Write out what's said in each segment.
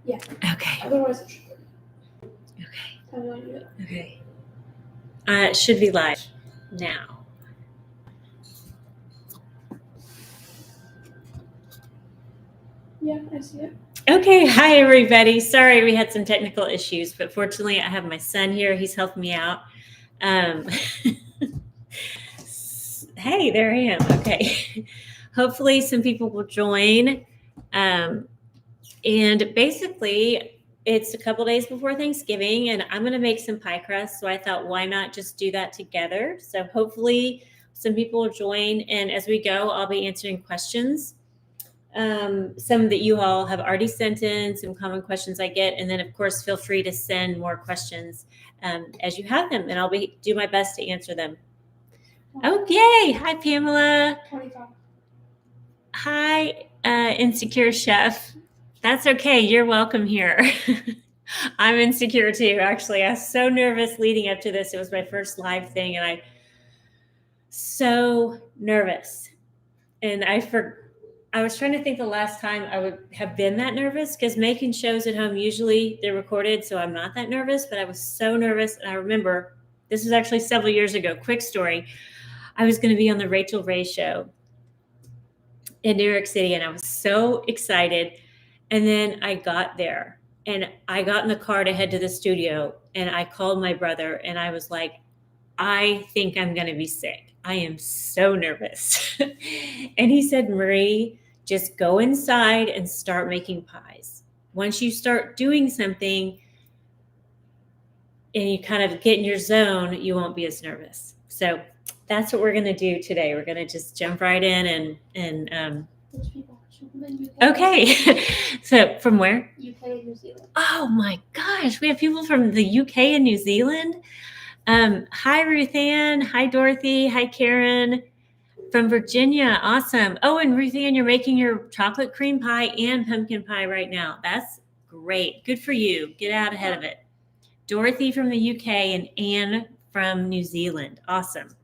Yeah. Okay. Otherwise, it should be. Okay. How do I do it? Okay. It should be live now. Yeah, I see it. Okay. Hi, everybody. Sorry we had some technical issues, but fortunately I have my son here. He's helped me out. Hey, there I am. Okay. Hopefully some people will join. And basically, it's a couple days before Thanksgiving, and I'm going to make some pie crust. So I thought, why not just do that together? So hopefully some people will join. And as we go, I'll be answering questions. Some that you all have already sent in, some common questions I get. And then, of course, feel free to send more questions as you have them, and I'll do my best to answer them. Okay. Hi, Pamela. 25. Hi, Insecure Chef. That's okay. You're welcome here. I'm insecure too, actually. I was so nervous leading up to this. It was my first live thing, and so nervous. And I was trying to think the last time I would have been that nervous, because making shows at home, usually they're recorded, so I'm not that nervous, but I was so nervous. And I remember, this was actually several years ago, quick story. I was going to be on the Rachel Ray show in New York City, and I was so excited. And then I got there, and I got in the car to head to the studio, and I called my brother, and I was like, I think I'm going to be sick. I am so nervous. And he said, Marie, just go inside and start making pies. Once you start doing something and you kind of get in your zone, you won't be as nervous. So that's what we're going to do today. We're going to just jump right in and Which people? From the UK. Okay. So from where? UK and New Zealand. Oh my gosh, we have people from the UK and New Zealand. Hi, Ruth Ann. Hi, Dorothy. Hi, Karen. From Virginia. Awesome. Oh, and Ruth Ann, you're making your chocolate cream pie and pumpkin pie right now. That's great. Good for you. Get out ahead of it. Dorothy from the UK and Anne from New Zealand. Awesome.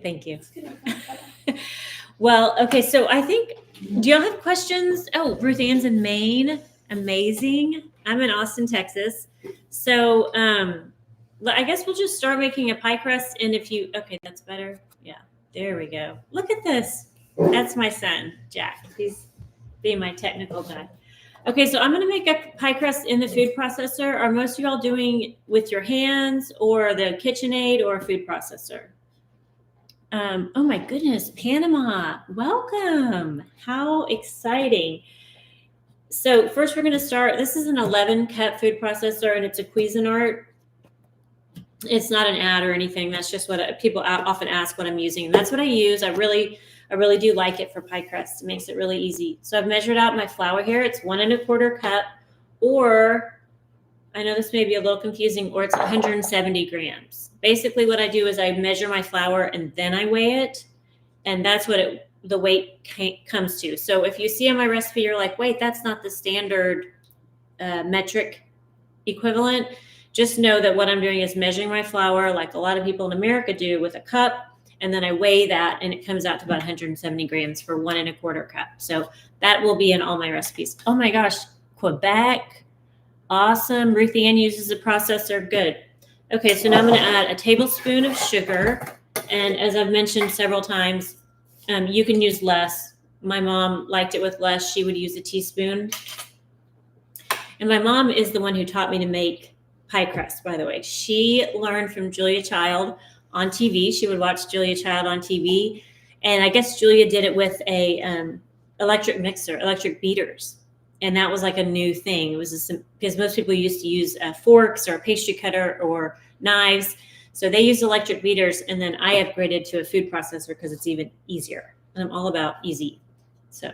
Thank you. Well, okay, so I think, do y'all have questions? Oh, Ruth Ann's in Maine. Amazing. I'm in Austin, Texas. So I guess we'll just start making a pie crust. And okay, that's better. Yeah, there we go. Look at this. That's my son, Jack. He's being my technical guy. Okay, so I'm going to make a pie crust in the food processor. Are most of y'all doing with your hands or the KitchenAid or a food processor? Oh my goodness, Panama, welcome. How exciting. So first we're going to start, this is an 11-cup food processor, and it's a Cuisinart. It's not an ad or anything. That's just what people often ask what I'm using. And that's what I use. I really do like it for pie crust. It makes it really easy. So I've measured out my flour here. It's 1 1/4 cup, or I know this may be a little confusing, or it's 170 grams. Basically what I do is I measure my flour and then I weigh it. And that's what the weight comes to. So if you see on my recipe, you're like, wait, that's not the standard metric equivalent. Just know that what I'm doing is measuring my flour like a lot of people in America do with a cup. And then I weigh that, and it comes out to about 170 grams for 1 1/4 cup. So that will be in all my recipes. Oh my gosh, Quebec. Awesome. Ruth Ann uses a processor. Good. Okay, so now I'm going to add a tablespoon of sugar. And as I've mentioned several times, you can use less. My mom liked it with less. She would use a teaspoon. And my mom is the one who taught me to make pie crust, by the way. She learned from Julia Child on TV. She would watch Julia Child on TV. And I guess Julia did it with a electric mixer, electric beaters. And that was like a new thing. It was because most people used to use forks or a pastry cutter or knives. So they used electric beaters, and then I upgraded to a food processor because it's even easier. And I'm all about easy. So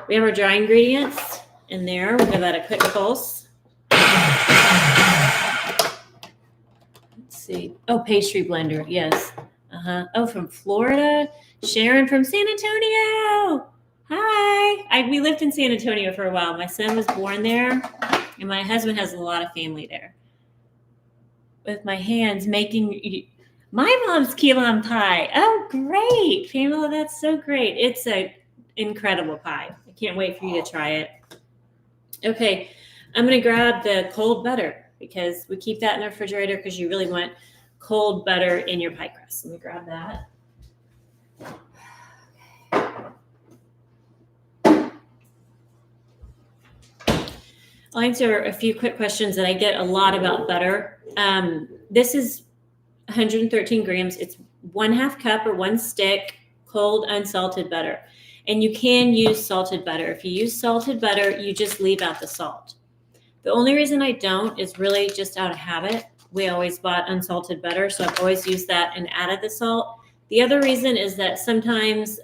we have our dry ingredients in there. We'll give that a quick pulse. Let's see. Oh, pastry blender. Yes. Oh, from Florida. Sharon from San Antonio. Hi. We lived in San Antonio for a while. My son was born there, and my husband has a lot of family there. With my hands making my mom's key lime pie. Oh, great. Pamela, that's so great. It's an incredible pie. I can't wait for you to try it. Okay, I'm gonna grab the cold butter because we keep that in the refrigerator because you really want cold butter in your pie crust. Let me grab that. I'll answer a few quick questions that I get a lot about butter. This is 113 grams. It's 1/2 cup or 1 stick cold unsalted butter. And you can use salted butter. If you use salted butter, you just leave out the salt. The only reason I don't is really just out of habit. We always bought unsalted butter, so I've always used that and added the salt. The other reason is that sometimes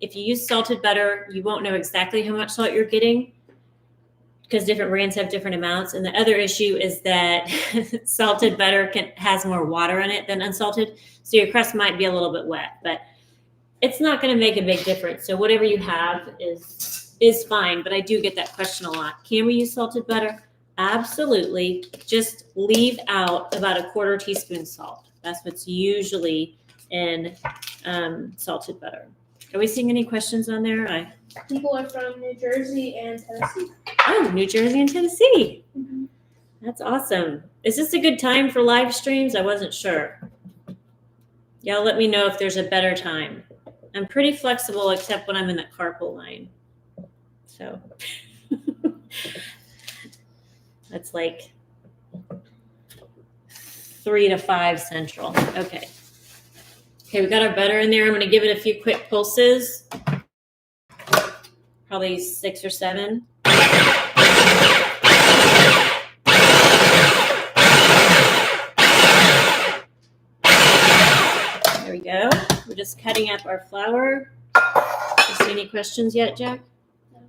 if you use salted butter, you won't know exactly how much salt you're getting because different brands have different amounts. And the other issue is that salted butter has more water in it than unsalted, so your crust might be a little bit wet, but it's not going to make a big difference. So whatever you have is fine, but I do get that question a lot. Can we use salted butter? Absolutely. Just leave out about a 1/4 teaspoon salt. That's what's usually in salted butter. Are we seeing any questions on there? People are from New Jersey and Tennessee. Oh, New Jersey and Tennessee. Mm-hmm. That's awesome. Is this a good time for live streams? I wasn't sure. Y'all let me know if there's a better time. I'm pretty flexible except when I'm in the carpool line. So that's like 3 to 5 central. Okay. Okay, we got our butter in there. I'm going to give it a few quick pulses. Probably 6 or 7. There we go. We're just cutting up our flour. You see any questions yet, Jack?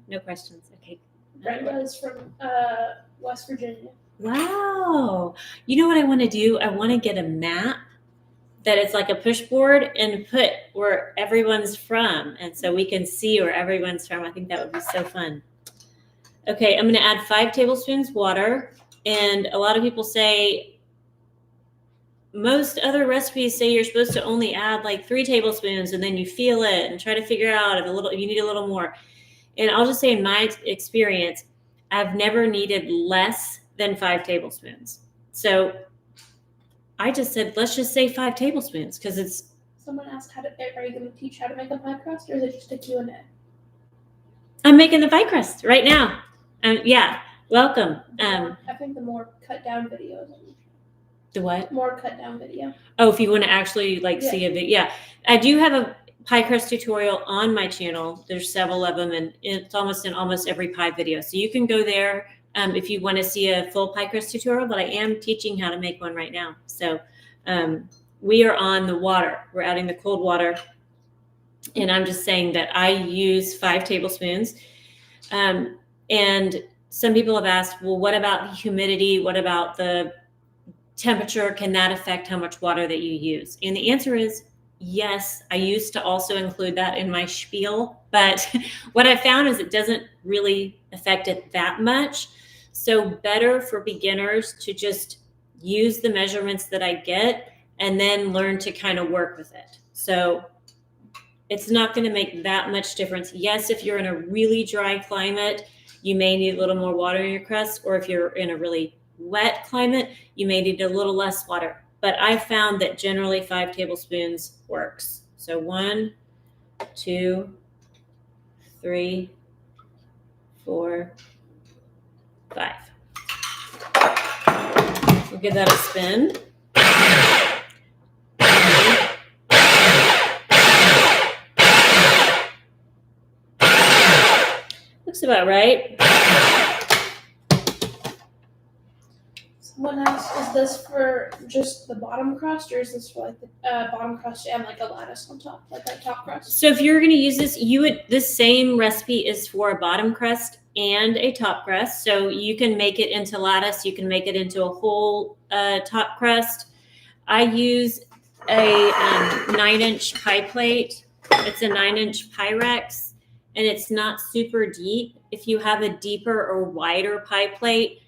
No questions. Okay. Brenda is from West Virginia. Wow. You know what I want to do? I want to get a map that it's like a push board and put where everyone's from. And so we can see where everyone's from. I think that would be so fun. Okay, I'm going to add 5 tablespoons water. And a lot of people say, most other recipes say you're supposed to only add like 3 tablespoons and then you feel it and try to figure out if you need a little more. And I'll just say in my experience, I've never needed less than 5 tablespoons. So I just said, let's just say 5 tablespoons because it's. Someone asked, are you going to teach how to make a pie crust, or is it just a Q&A? I'm making the pie crust right now. Yeah, welcome. I think the more cut down videos. The what? More cut down video. Oh, if you want to actually see a video. Yeah, I do have a pie crust tutorial on my channel. There's several of them, and it's almost in almost every pie video. So you can go there if you want to see a full pie crust tutorial, but I am teaching how to make one right now. So we are on the water. We're adding the cold water. And I'm just saying that I use 5 tablespoons. And some people have asked, well, what about the humidity? What about the temperature? Can that affect how much water that you use? And the answer is yes. I used to also include that in my spiel, but what I found is it doesn't really affect it that much. So better for beginners to just use the measurements that I get and then learn to kind of work with it. So it's not going to make that much difference. Yes, if you're in a really dry climate, you may need a little more water in your crust, or if you're in a really wet climate, you may need a little less water. But I found that generally 5 tablespoons works. So 1, 2, 3, 4, 5. We'll give that a spin. Looks about right. Someone asked, is this for just the bottom crust, or is this for like the bottom crust and like a lattice on top, like that top crust? So if you're going to use this, this same recipe is for a bottom crust and a top crust. So you can make it into lattice. You can make it into a whole top crust. I use a 9-inch pie plate. It's a 9-inch Pyrex, and it's not super deep. If you have a deeper or wider pie plate,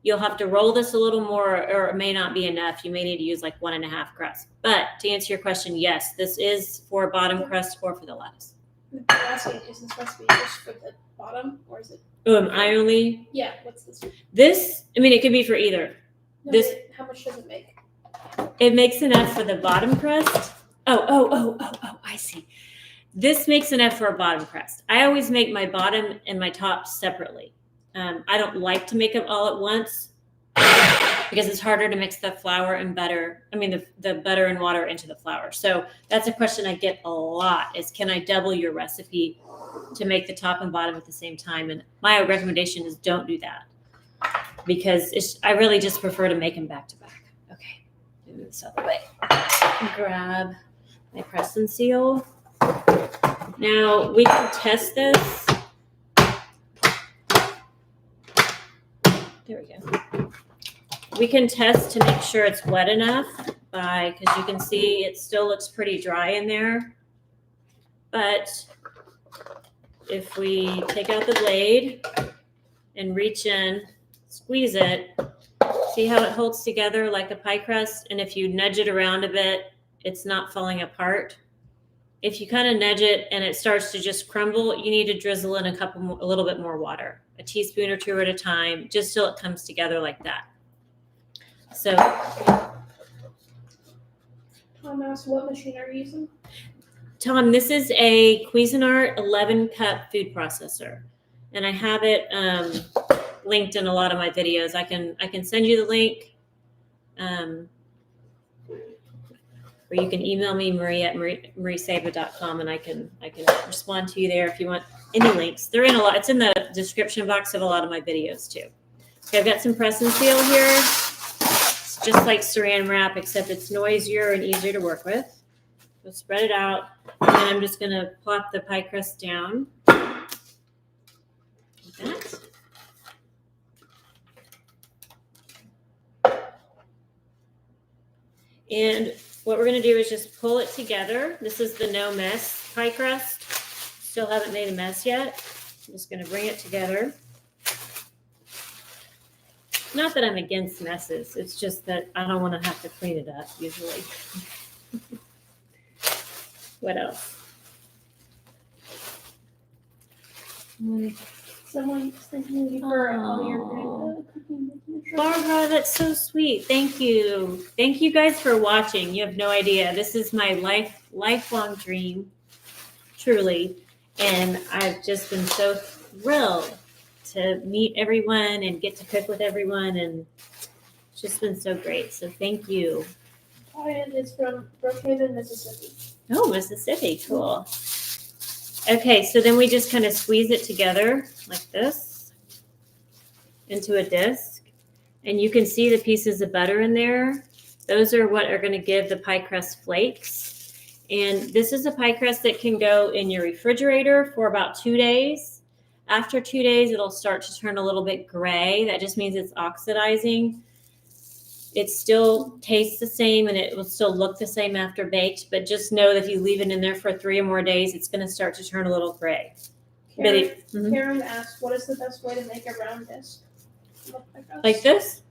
you'll have to roll this a little more, or it may not be enough. You may need to use like 1.5 crusts. But to answer your question, yes, this is for a bottom crust or for the lattice. I'm asking, is this recipe just for the bottom, or is it? Oh, am I only? Yeah. What's this? This, I mean, it could be for either. No, This- wait, how much does it make? It makes enough for the bottom crust. Oh, I see. This makes enough for a bottom crust. I always make my bottom and my top separately. I don't like to make them all at once because it's harder to mix the flour and butter. I mean, the butter and water into the flour. So that's a question I get a lot is, can I double your recipe to make the top and bottom at the same time? And my recommendation is don't do that because I really just prefer to make them back to back. Okay, move this out of the way. Grab my press and seal. Now we can test this. There we go. We can test to make sure it's wet enough because you can see it still looks pretty dry in there. But if we take out the blade and reach in, squeeze it, see how it holds together like a pie crust? And if you nudge it around a bit, it's not falling apart. If you kind of nudge it and it starts to just crumble, you need to drizzle in a little bit more water, a teaspoon or two at a time, just till it comes together like that. So, Tom asked, what machine are you using? Tom, this is a Cuisinart 11-cup food processor, and I have it linked in a lot of my videos. I can send you the link. Or you can email me, marie@mariesaba.com, and I can respond to you there if you want any links. They're in a lot. It's in the description box of a lot of my videos too. Okay, I've got some press and seal here. It's just like saran wrap, except it's noisier and easier to work with. So spread it out, and then I'm just going to plop the pie crust down like that. And what we're going to do is just pull it together. This is the no mess pie crust. Still haven't made a mess yet. I'm just going to bring it together. Not that I'm against messes. It's just that I don't want to have to clean it up usually. What else? Someone's thanking you for all your cooking. Barbara, that's so sweet. Thank you. Thank you guys for watching. You have no idea. This is my lifelong dream, truly. And I've just been so thrilled to meet everyone and get to cook with everyone. And it's just been so great. So thank you. Brian is from Brookhaven, Mississippi. Oh, Mississippi. Cool. Okay, so then we just kind of squeeze it together like this into a disc. And you can see the pieces of butter in there. Those are what are going to give the pie crust flakes. And this is a pie crust that can go in your refrigerator for about 2 days. After 2 days, it'll start to turn a little bit gray. That just means it's oxidizing. It still tastes the same and it will still look the same after baked, but just know that if you leave it in there for 3 or more days, it's going to start to turn a little gray. Karen asked, what is the best way to make a round disc? Like this?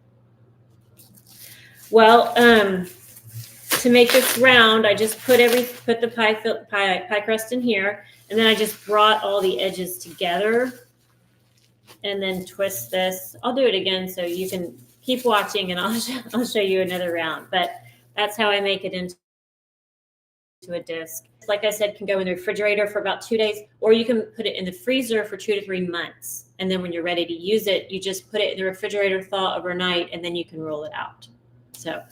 Well, to make this round, I just put the pie crust in here, and then I just brought all the edges together and then twist this. I'll do it again so you can keep watching, and I'll show you another round. But that's how I make it into a disc. Like I said, can go in the refrigerator for about 2 days, or you can put it in the freezer for 2 to 3 months. And then when you're ready to use it, you just put it in the refrigerator, thaw overnight, and then you can roll it out. So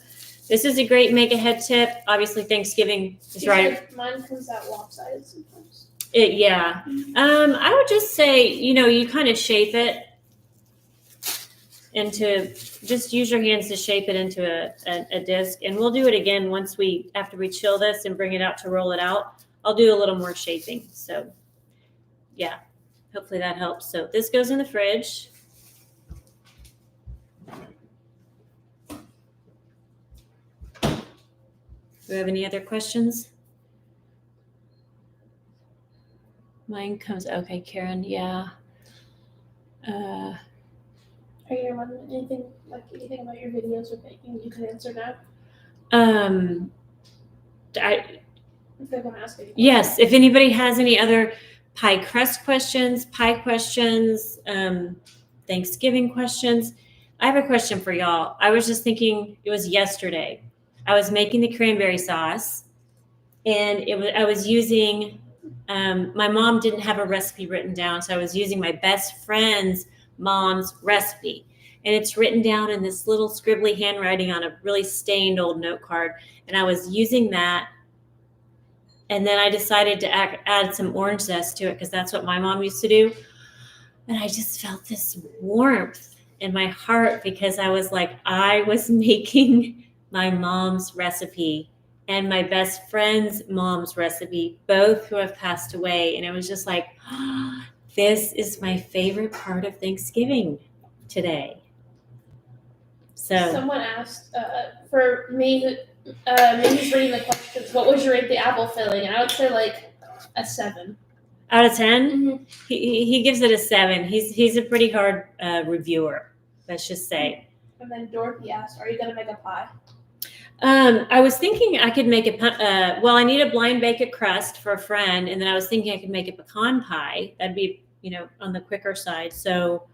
this is a great make ahead tip. Obviously, Thanksgiving is right. Mine comes out lopsided sometimes. Yeah. I would just say, you kind of shape it into, just use your hands to shape it into a disc. And we'll do it again after we chill this and bring it out to roll it out. I'll do a little more shaping. So yeah, hopefully that helps. So this goes in the fridge. Do we have any other questions? Mine comes, okay, Karen, yeah. Are you wondering anything about your videos or baking you can answer now? if they're gonna ask any Yes, if anybody has any other pie crust questions, Thanksgiving questions, I have a question for y'all. I was just thinking, it was yesterday. I was making the cranberry sauce, and I was using. My mom didn't have a recipe written down, so I was using my best friend's mom's recipe, and it's written down in this little scribbly handwriting on a really stained old note card, and I was using that. And then I decided to add some orange zest to it because that's what my mom used to do. And I just felt this warmth in my heart because I was like, I was making my mom's recipe and my best friend's mom's recipe, both who have passed away. And it was just like, oh, this is my favorite part of Thanksgiving today. So someone asked for me. Maybe reading the questions. What would you rate the apple filling? And I would say like a 7 out of 10. Mm-hmm. He gives it a 7. He's a pretty hard reviewer, let's just say. And then Dorothy asked, "Are you gonna make a pie?" I was thinking I could make I need a blind bake crust for a friend, and then I was thinking I could make a pecan pie. That'd be on the quicker side. So,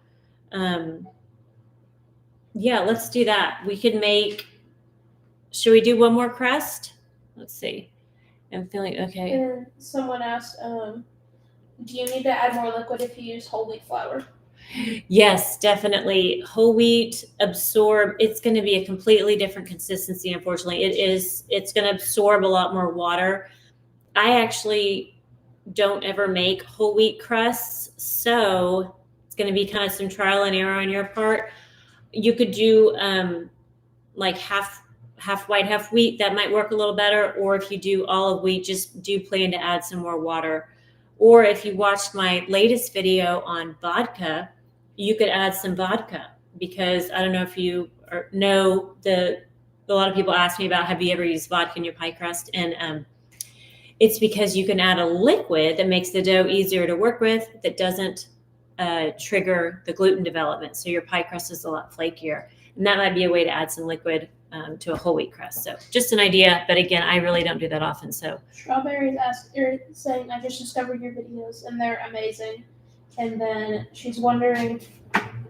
yeah, let's do that. We could make. Should we do one more crust? Let's see. I'm feeling okay. And someone asked, do you need to add more liquid if you use whole wheat flour? Yes, definitely. Whole wheat absorb. It's going to be a completely different consistency. Unfortunately, it is. It's going to absorb a lot more water. I actually don't ever make whole wheat crusts, so it's going to be kind of some trial and error on your part. You could do like half white, half wheat. That might work a little better. Or if you do all of wheat, just do plan to add some more water. Or if you watched my latest video on vodka, you could add some vodka, because I don't know if you know a lot of people ask me about, have you ever used vodka in your pie crust? And it's because you can add a liquid that makes the dough easier to work with, that doesn't trigger the gluten development. So your pie crust is a lot flakier. And that might be a way to add some liquid to a whole wheat crust. So just an idea, but again, I really don't do that often. So Strawberries saying, I just discovered your videos and they're amazing. And then she's wondering,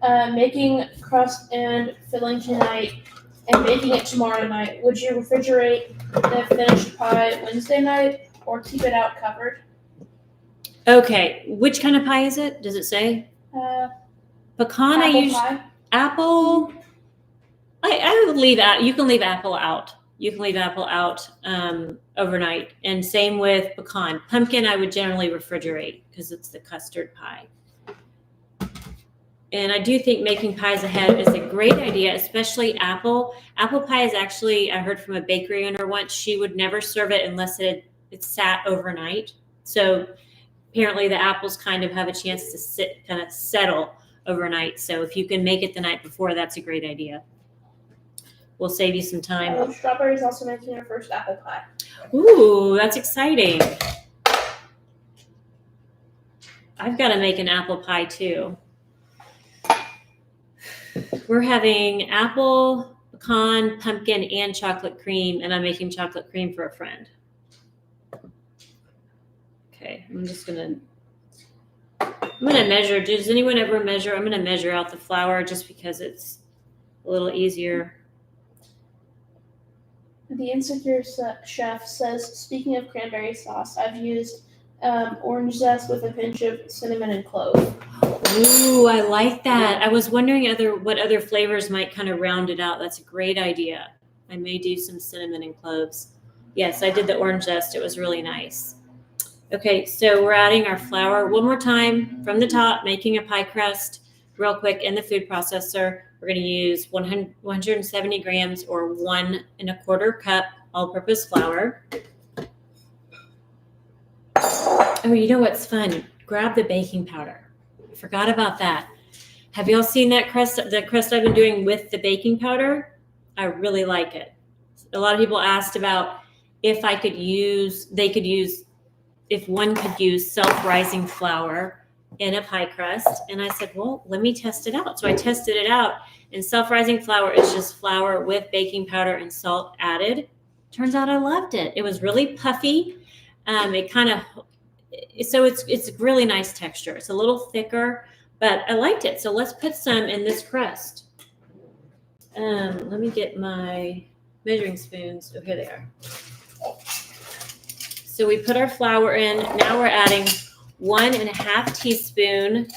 making crust and filling tonight and making it tomorrow night. Would you refrigerate the finished pie Wednesday night or keep it out covered? Okay, which kind of pie is it? Does it say? Pecan. Apple. I would leave out. You can leave apple out. You can leave apple out overnight, and same with pecan. Pumpkin, I would generally refrigerate because it's the custard pie. And I do think making pies ahead is a great idea, especially apple. Apple pie is actually, I heard from a bakery owner once, she would never serve it unless it sat overnight. So apparently the apples kind of have a chance to kind of settle overnight. So if you can make it the night before, that's a great idea. We'll save you some time. Strawberry's also making her first apple pie. Ooh, that's exciting. I've got to make an apple pie too. We're having apple, pecan, pumpkin, and chocolate cream, and I'm making chocolate cream for a friend. Okay, I'm gonna measure. Does anyone ever measure? I'm gonna measure out the flour just because it's a little easier. The Insecure Chef says, speaking of cranberry sauce, I've used orange zest with a pinch of cinnamon and clove. Ooh, I like that. I was wondering what other flavors might kind of round it out. That's a great idea. I may do some cinnamon and cloves. Yes, I did the orange zest. It was really nice. Okay, so we're adding our flour one more time from the top, making a pie crust real quick in the food processor. We're going to use 170 grams or 1 1/4 cup all-purpose flour. Oh, you know what's fun? Grab the baking powder. I forgot about that. Have y'all seen that crust? The crust I've been doing with the baking powder? I really like it. A lot of people asked about if one could use self-rising flour in a pie crust. And I said, well, let me test it out. So I tested it out, and self-rising flour is just flour with baking powder and salt added. Turns out I loved it. It was really puffy. It kind of, so it's really nice texture. It's a little thicker, but I liked it. So let's put some in this crust. Let me get my measuring spoons. Oh, here they are. So we put our flour in. Now we're adding 1.5 teaspoon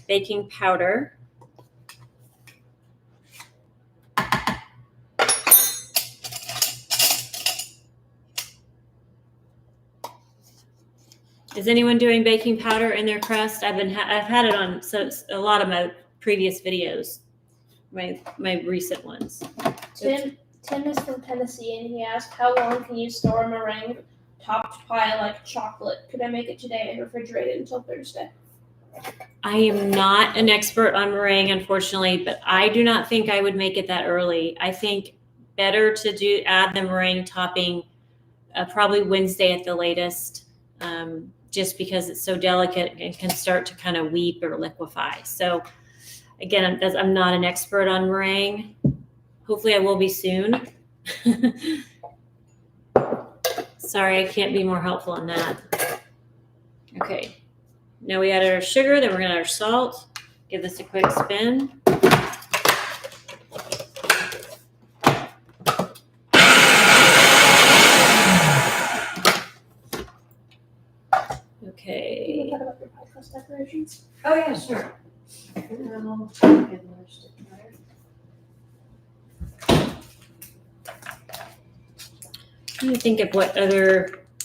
baking powder. Is anyone doing baking powder in their crust? I've had it on a lot of my previous videos, my recent ones. Tim is from Tennessee, and he asked, "How long can you store a meringue topped pie like chocolate? Could I make it today and refrigerate it until Thursday?" I am not an expert on meringue, unfortunately, but I do not think I would make it that early. I think better to add the meringue topping probably Wednesday at the latest. Just because it's so delicate and can start to kind of weep or liquefy. So again, I'm not an expert on meringue. Hopefully I will be soon. Sorry, I can't be more helpful on that. Okay, now we added our sugar, then we're gonna add our salt. Give this a quick spin. Okay. Can you talk about your pie crust decorations? Oh, yeah, sure. Let me think of what other. I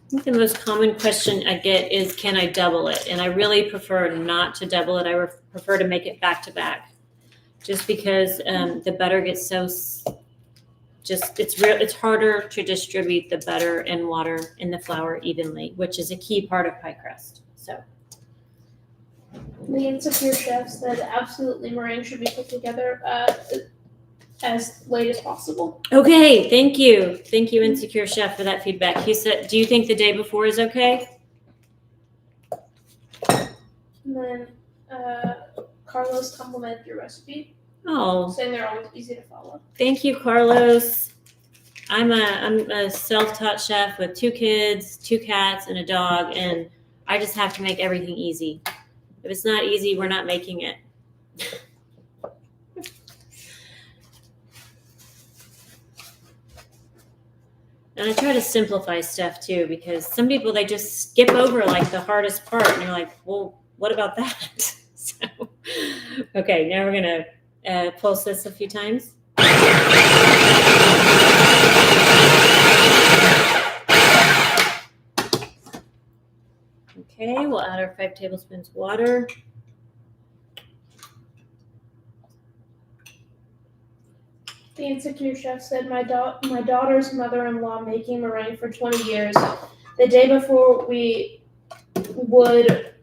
think the most common question I get is, can I double it? And I really prefer not to double it. I prefer to make it back to back, just because the butter gets so. It's harder to distribute the butter and water in the flour evenly, which is a key part of pie crust. So. The Insecure Chef said absolutely meringue should be put together as late as possible. Okay, thank you, Insecure Chef, for that feedback. He said, "Do you think the day before is okay?" And then Carlos complimented your recipe, Oh, saying they're always easy to follow. thank you, Carlos. I'm a self-taught chef with 2 kids, 2 cats, and a dog, and I just have to make everything easy. If it's not easy, we're not making it. And I try to simplify stuff too, because some people, they just skip over like the hardest part, and you're like, well, what about that? So, okay, now we're gonna pulse this a few times. Okay, we'll add our 5 tablespoons water. The Insecure Chef said, my daughter's mother-in-law making meringue for 20 years. The day before, we would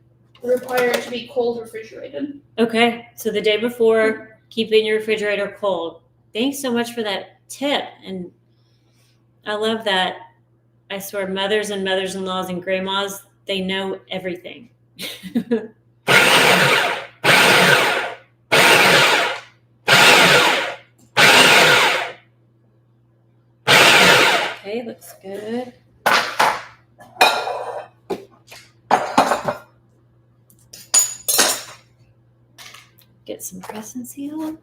require it to be cold refrigerated. Okay, so the day before, keep it in your refrigerator cold. Thanks so much for that tip, and I love that. I swear, mothers and mothers-in-laws and grandmas, they know everything. Okay, looks good. Get some press and seal.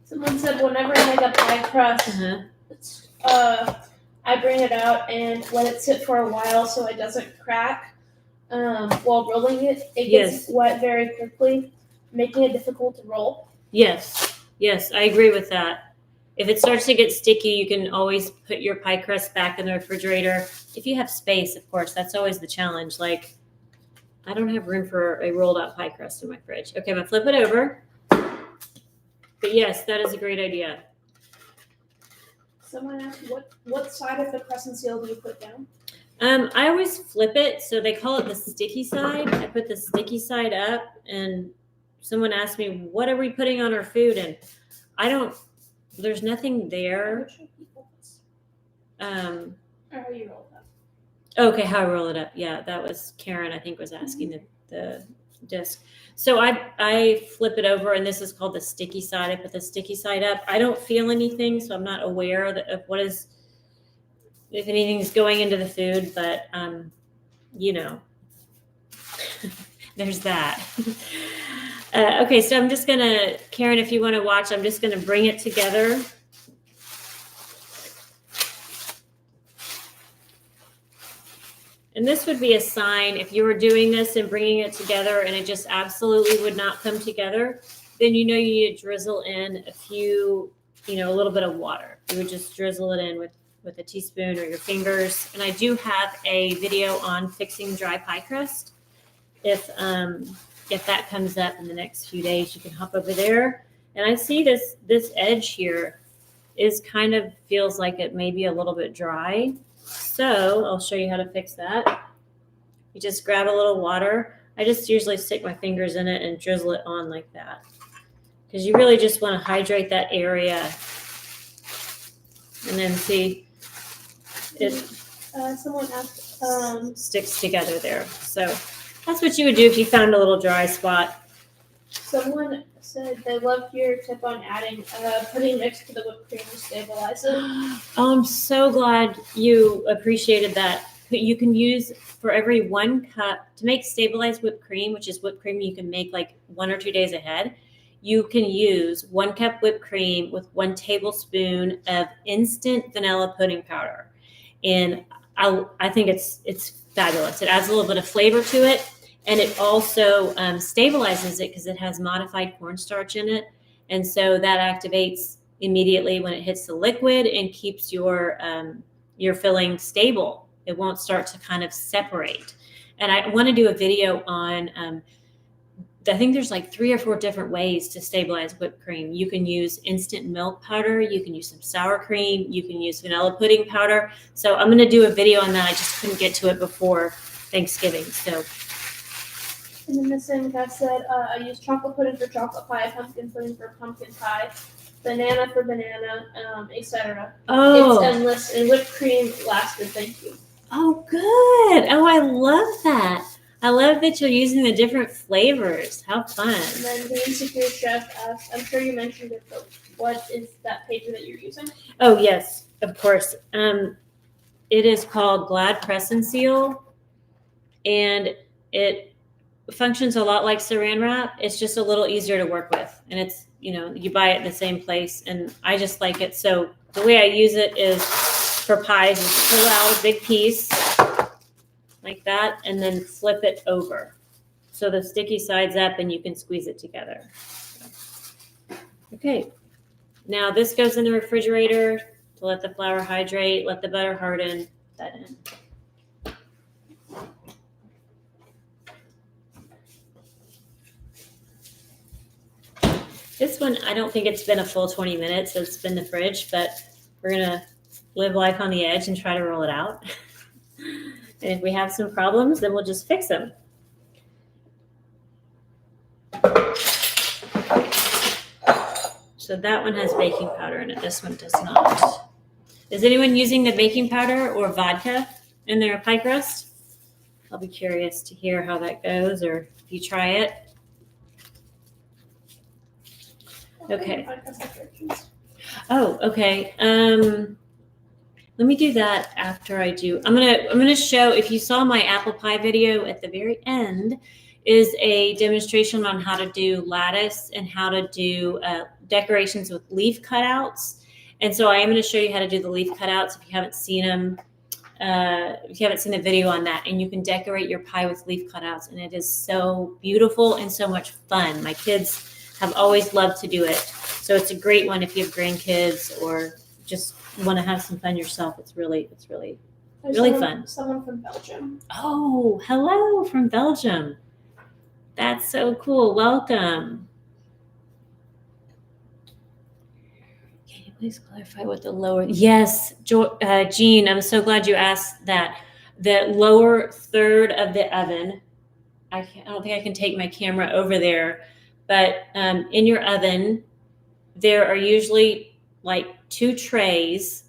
Someone said, whenever I make a pie crust, I bring it out and let it sit for a while so it doesn't crack. While rolling it, it gets wet very quickly, making it difficult to roll. Yes, I agree with that. If it starts to get sticky, you can always put your pie crust back in the refrigerator. If you have space, of course, that's always the challenge. Like, I don't have room for a rolled out pie crust in my fridge. Okay, I'm gonna flip it over. But yes, that is a great idea. Someone asked, what side of the press and seal do you put down? I always flip it, so they call it the sticky side. I put the sticky side up, and someone asked me, what are we putting on our food? And there's nothing there. Or how you roll that? Okay, how I roll it up. Yeah, that was Karen, I think, was asking the disc. So I flip it over, and this is called the sticky side. I put the sticky side up. I don't feel anything, so I'm not aware of what is, if anything's going into the food, but you know, there's that. Okay, so I'm just gonna, Karen, if you want to watch, I'm just gonna bring it together. And this would be a sign if you were doing this and bringing it together and it just absolutely would not come together, then you know you need to drizzle in a few, a little bit of water. You would just drizzle it in with a teaspoon or your fingers. And I do have a video on fixing dry pie crust. If that comes up in the next few days, you can hop over there. And I see this edge here is kind of feels like it may be a little bit dry. So I'll show you how to fix that. You just grab a little water. I just usually stick my fingers in it and drizzle it on like that, because you really just want to hydrate that area. And then see, it someone asked, sticks together there. So that's what you would do if you found a little dry spot. Someone said they loved your tip on adding pudding mix to the whipped cream to stabilize it. Oh, I'm so glad you appreciated that. You can use, for every 1 cup, to make stabilized whipped cream, which is whipped cream you can make like 1 or 2 days ahead. You can use 1 cup whipped cream with 1 tablespoon of instant vanilla pudding powder. And I think it's fabulous. It adds a little bit of flavor to it. And it also stabilizes it because it has modified cornstarch in it. And so that activates immediately when it hits the liquid and keeps your filling stable. It won't start to kind of separate. And I want to do a video on, I think there's like 3 or 4 different ways to stabilize whipped cream. You can use instant milk powder. You can use some sour cream. You can use vanilla pudding powder. So I'm going to do a video on that. I just couldn't get to it before Thanksgiving. So. And then the same guy said, I use chocolate pudding for chocolate pie, pumpkin pudding for pumpkin pie, banana for banana, etc. Oh. It's endless, and whipped cream lasted, thank you. Oh, good. Oh, I love that. I love that you're using the different flavors. How fun. And then the Insecure Chef asked, I'm sure you mentioned it, but what is that paper that you're using? Oh, yes, of course. It is called Glad Press and Seal, and it functions a lot like saran wrap. It's just a little easier to work with, and it's, you buy it in the same place, and I just like it. So the way I use it is for pies is pull out a big piece like that and then flip it over so the sticky side's up and you can squeeze it together. Okay, now this goes in the refrigerator to let the flour hydrate, let the butter harden. Put that in. This one, I don't think it's been a full 20 minutes. So it's been in the fridge, but we're going to live life on the edge and try to roll it out. And if we have some problems, then we'll just fix them. So that one has baking powder in it. This one does not. Is anyone using the baking powder or vodka in their pie crust? I'll be curious to hear how that goes, or if you try it. Okay. Oh, okay. Let me do that after I do. I'm gonna show, if you saw my apple pie video at the very end, is a demonstration on how to do lattice and how to do decorations with leaf cutouts. And so I am going to show you how to do the leaf cutouts if you haven't seen them. If you haven't seen the video on that, and you can decorate your pie with leaf cutouts, and it is so beautiful and so much fun. My kids have always loved to do it. So it's a great one if you have grandkids or just want to have some fun yourself. It's really fun. Someone from Belgium. Oh, hello from Belgium. That's so cool. Welcome. Can you please clarify what the lower? Yes, Jean, I'm so glad you asked that. The lower third of the oven, I don't think I can take my camera over there, but in your oven, there are usually like 2 trays,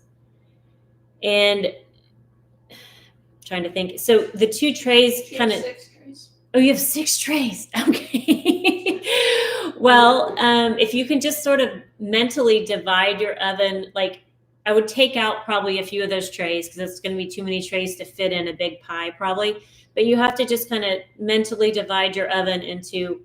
and trying to think. So the 2 trays She kind has of. 6 trays. Oh, you have 6 trays. Okay. Well, if you can just sort of mentally divide your oven, like I would take out probably a few of those trays because it's going to be too many trays to fit in a big pie probably. But you have to just kind of mentally divide your oven into,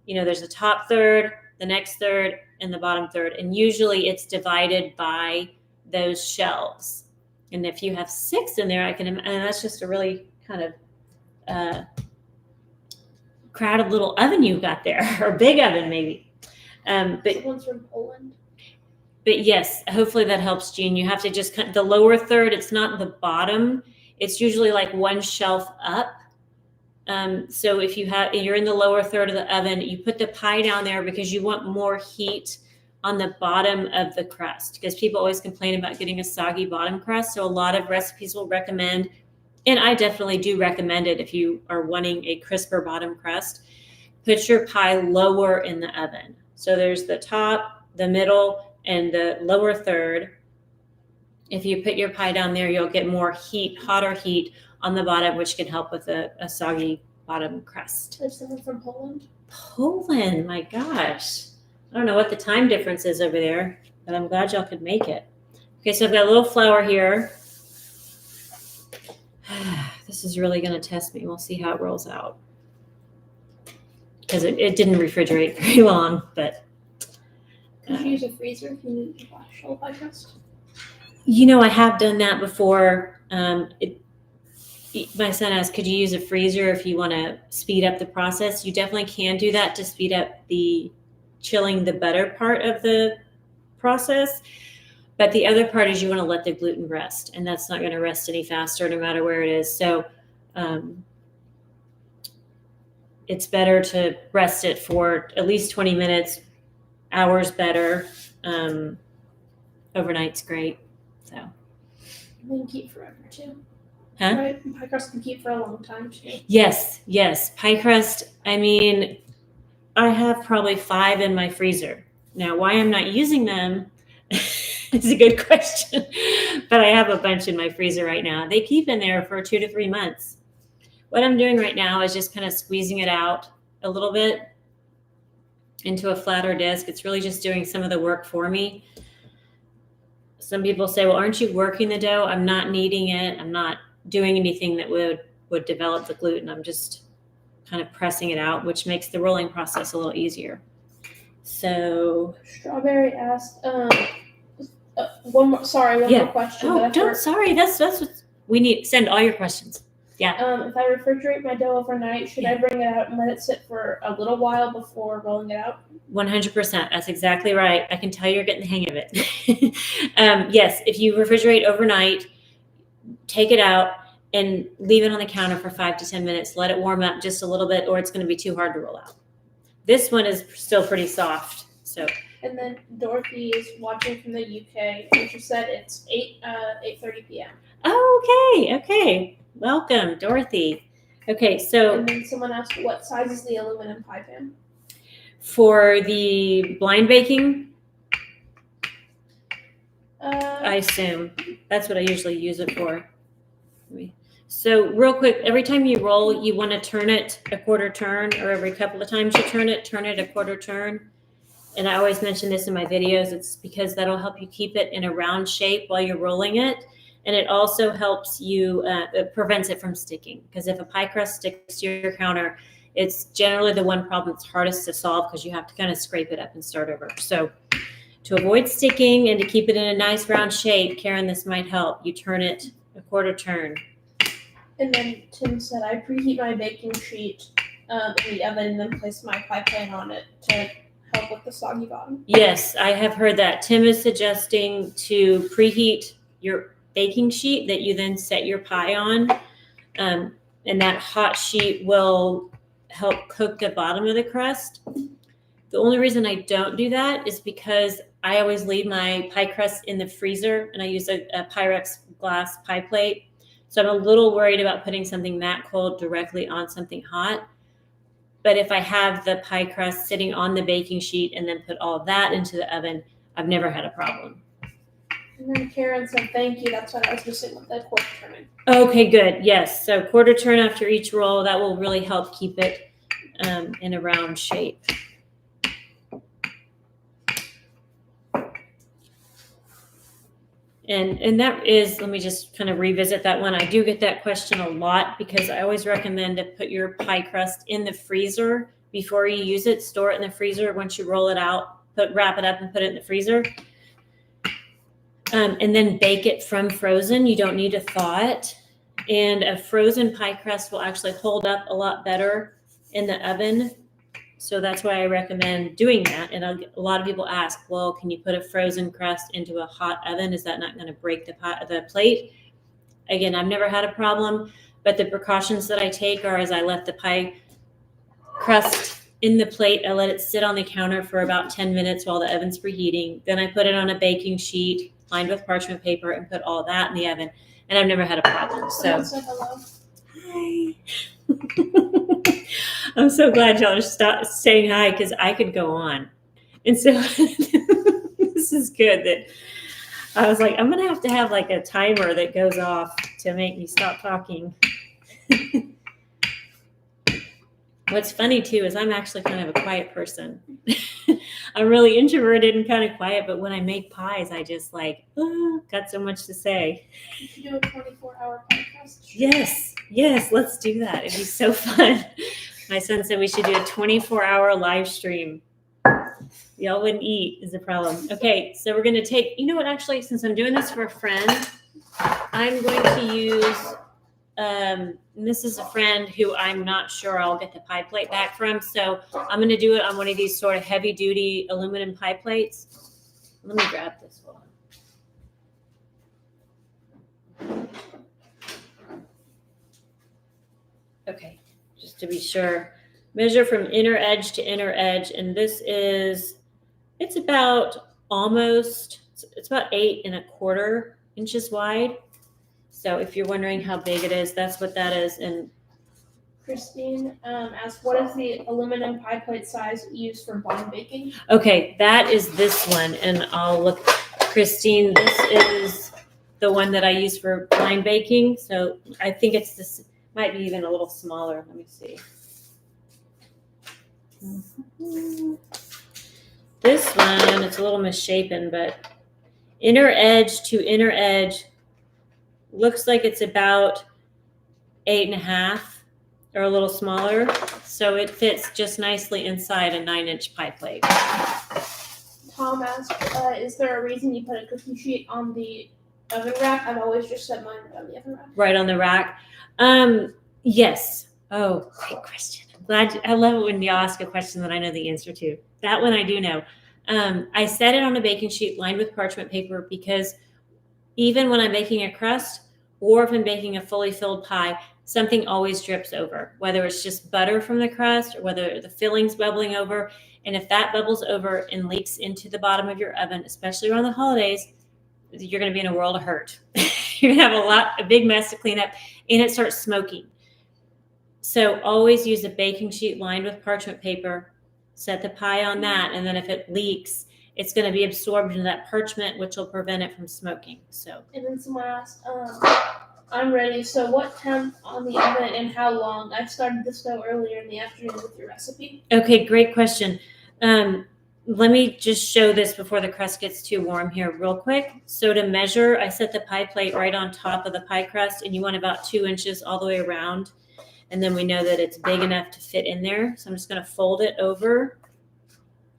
there's a top third, the next third, and the bottom third. And usually it's divided by those shelves. And if you have 6 in there, and that's just a really kind of crowded little oven you've got there, or big oven maybe. But Someone's from Poland. But yes, hopefully that helps, Jean. You have to just the lower third. It's not the bottom. It's usually like one shelf up. So if you're in the lower third of the oven, you put the pie down there because you want more heat on the bottom of the crust, because people always complain about getting a soggy bottom crust. So a lot of recipes will recommend, and I definitely do recommend it if you are wanting a crisper bottom crust, put your pie lower in the oven. So there's the top, the middle, and the lower third. If you put your pie down there, you'll get more heat, hotter heat on the bottom, which can help with a soggy bottom crust. There's someone from Poland. Poland, my gosh. I don't know what the time difference is over there, but I'm glad y'all could make it. Okay, so I've got a little flour here. This is really going to test me. We'll see how it rolls out. Because it didn't refrigerate very long, but... Could you use a freezer if you need to wash all pie crust? I have done that before. My son asked, could you use a freezer if you want to speed up the process? You definitely can do that to speed up the chilling the butter part of the process. But the other part is you want to let the gluten rest, and that's not going to rest any faster no matter where it is. So it's better to rest it for at least 20 minutes. Hours better. Overnight's great. So. They can keep forever too. Huh? Right? Pie crust can keep for a long time too. Yes. Pie crust. I mean, I have probably 5 in my freezer. Now, why I'm not using them is a good question. But I have a bunch in my freezer right now. They keep in there for 2 to 3 months. What I'm doing right now is just kind of squeezing it out a little bit into a flatter disc. It's really just doing some of the work for me. Some people say, well, aren't you working the dough? I'm not kneading it. I'm not doing anything that would develop the gluten. I'm just kind of pressing it out, which makes the rolling process a little easier. So Strawberry asked, one more question. Oh, don't, sorry. That's what we need. Send all your questions. Yeah. If I refrigerate my dough overnight, should I bring it out and let it sit for a little while before rolling it out? 100%. That's exactly right. I can tell you're getting the hang of it. Yes, if you refrigerate overnight, take it out and leave it on the counter for 5 to 10 minutes. Let it warm up just a little bit, or it's going to be too hard to roll out. This one is still pretty soft. So. And then Dorothy is watching from the UK, and she said it's 8:30 p.m. Oh, okay. Welcome, Dorothy. Okay, so. And then someone asked, what size is the aluminum pie pan? For the blind baking, I assume. That's what I usually use it for. So real quick, every time you roll, you want to turn it a quarter turn, or every couple of times you turn it a quarter turn. And I always mention this in my videos. It's because that'll help you keep it in a round shape while you're rolling it. And it also helps you, it prevents it from sticking. Because if a pie crust sticks to your counter, it's generally the one problem that's hardest to solve because you have to kind of scrape it up and start over. So to avoid sticking and to keep it in a nice round shape, Karen, this might help. You turn it a quarter turn. And then Tim said, I preheat my baking sheet in the oven and then place my pie pan on it to help with the soggy bottom. Yes, I have heard that. Tim is suggesting to preheat your baking sheet that you then set your pie on. And that hot sheet will help cook the bottom of the crust. The only reason I don't do that is because I always leave my pie crust in the freezer, and I use a Pyrex glass pie plate. So I'm a little worried about putting something that cold directly on something hot. But if I have the pie crust sitting on the baking sheet and then put all of that into the oven, I've never had a problem. And then Karen said, thank you. That's what I was missing with the quarter turning. Okay, good. Yes. So quarter turn after each roll, that will really help keep it in a round shape. And that is, let me just kind of revisit that one. I do get that question a lot because I always recommend to put your pie crust in the freezer before you use it. Store it in the freezer. Once you roll it out, wrap it up and put it in the freezer. And then bake it from frozen. You don't need to thaw it. And a frozen pie crust will actually hold up a lot better in the oven. So that's why I recommend doing that. And a lot of people ask, well, can you put a frozen crust into a hot oven? Is that not going to break the plate? Again, I've never had a problem, but the precautions that I take are as I let the pie crust in the plate, I let it sit on the counter for about 10 minutes while the oven's preheating. Then I put it on a baking sheet lined with parchment paper and put all that in the oven. And I've never had a problem. So, hello. Hi. I'm so glad y'all are saying hi because I could go on. And so this is good that I was like, I'm going to have like a timer that goes off to make me stop talking. What's funny too is I'm actually kind of a quiet person. I'm really introverted and kind of quiet, but when I make pies, I just like, got so much to say. You should do a 24-hour podcast. Yes, let's do that. It'd be so fun. My son said we should do a 24-hour live stream. Y'all wouldn't eat is the problem. Okay, so we're going to take, you know what, actually, since I'm doing this for a friend, I'm going to use, this is a friend who I'm not sure I'll get the pie plate back from. So I'm going to do it on one of these sort of heavy duty aluminum pie plates. Let me grab this one. Okay, just to be sure. Measure from inner edge to inner edge. And this is, it's about it's about 8 1/4 inches wide. So if you're wondering how big it is, that's what that is. And Christine asked, what is the aluminum pie plate size used for blind baking? Okay, that is this one. And I'll look, Christine, this is the one that I use for blind baking. So I think it's this, might be even a little smaller. Let me see. This one, it's a little misshapen, but inner edge to inner edge looks like it's about 8 1/2 or a little smaller. So it fits just nicely inside a 9-inch pie plate. Tom asked, is there a reason you put a cookie sheet on the oven rack? I've always just set mine on the oven rack. Right on the rack. Yes. Oh, great question. I love it when you ask a question that I know the answer to. That one I do know. I set it on a baking sheet lined with parchment paper because even when I'm baking a crust or if I'm baking a fully filled pie, something always drips over, whether it's just butter from the crust or whether the filling's bubbling over. And if that bubbles over and leaks into the bottom of your oven, especially around the holidays, you're going to be in a world of hurt. You're going to have a big mess to clean up, and it starts smoking. So always use a baking sheet lined with parchment paper. Set the pie on that, and then if it leaks, it's going to be absorbed into that parchment, which will prevent it from smoking. So. And then someone asked, I'm ready. So what temp on the oven and how long? I started this dough earlier in the afternoon with your recipe. Okay, great question. Let me just show this before the crust gets too warm here real quick. So to measure, I set the pie plate right on top of the pie crust, and you want about 2 inches all the way around. And then we know that it's big enough to fit in there. So I'm just going to fold it over,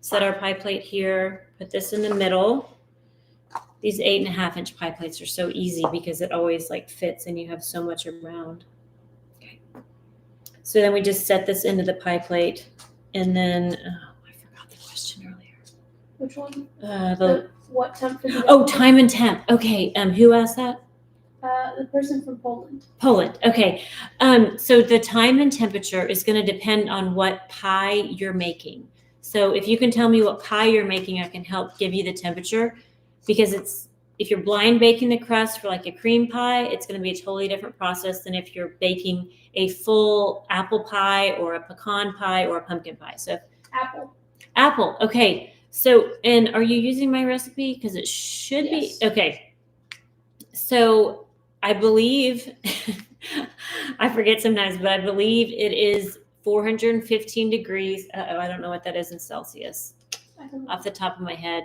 set our pie plate here, put this in the middle. These 8 1/2 inch pie plates are so easy because it always like fits and you have so much around. Okay. So then we just set this into the pie plate, and then I forgot the question earlier. Which one? What temp for the Oh, time and temp. Okay. Who asked that? The person from Poland. Poland. Okay. So the time and temperature is going to depend on what pie you're making. So if you can tell me what pie you're making, I can help give you the temperature, because if you're blind baking the crust for like a cream pie, it's going to be a totally different process than if you're baking a full apple pie or a pecan pie or a pumpkin pie. So Apple. Okay. So, and are you using my recipe? Because it should Yes. be. Okay. So I believe, I forget sometimes, but I believe it is 415 degrees. I don't know what that is in Celsius I don't know. off the top of my head.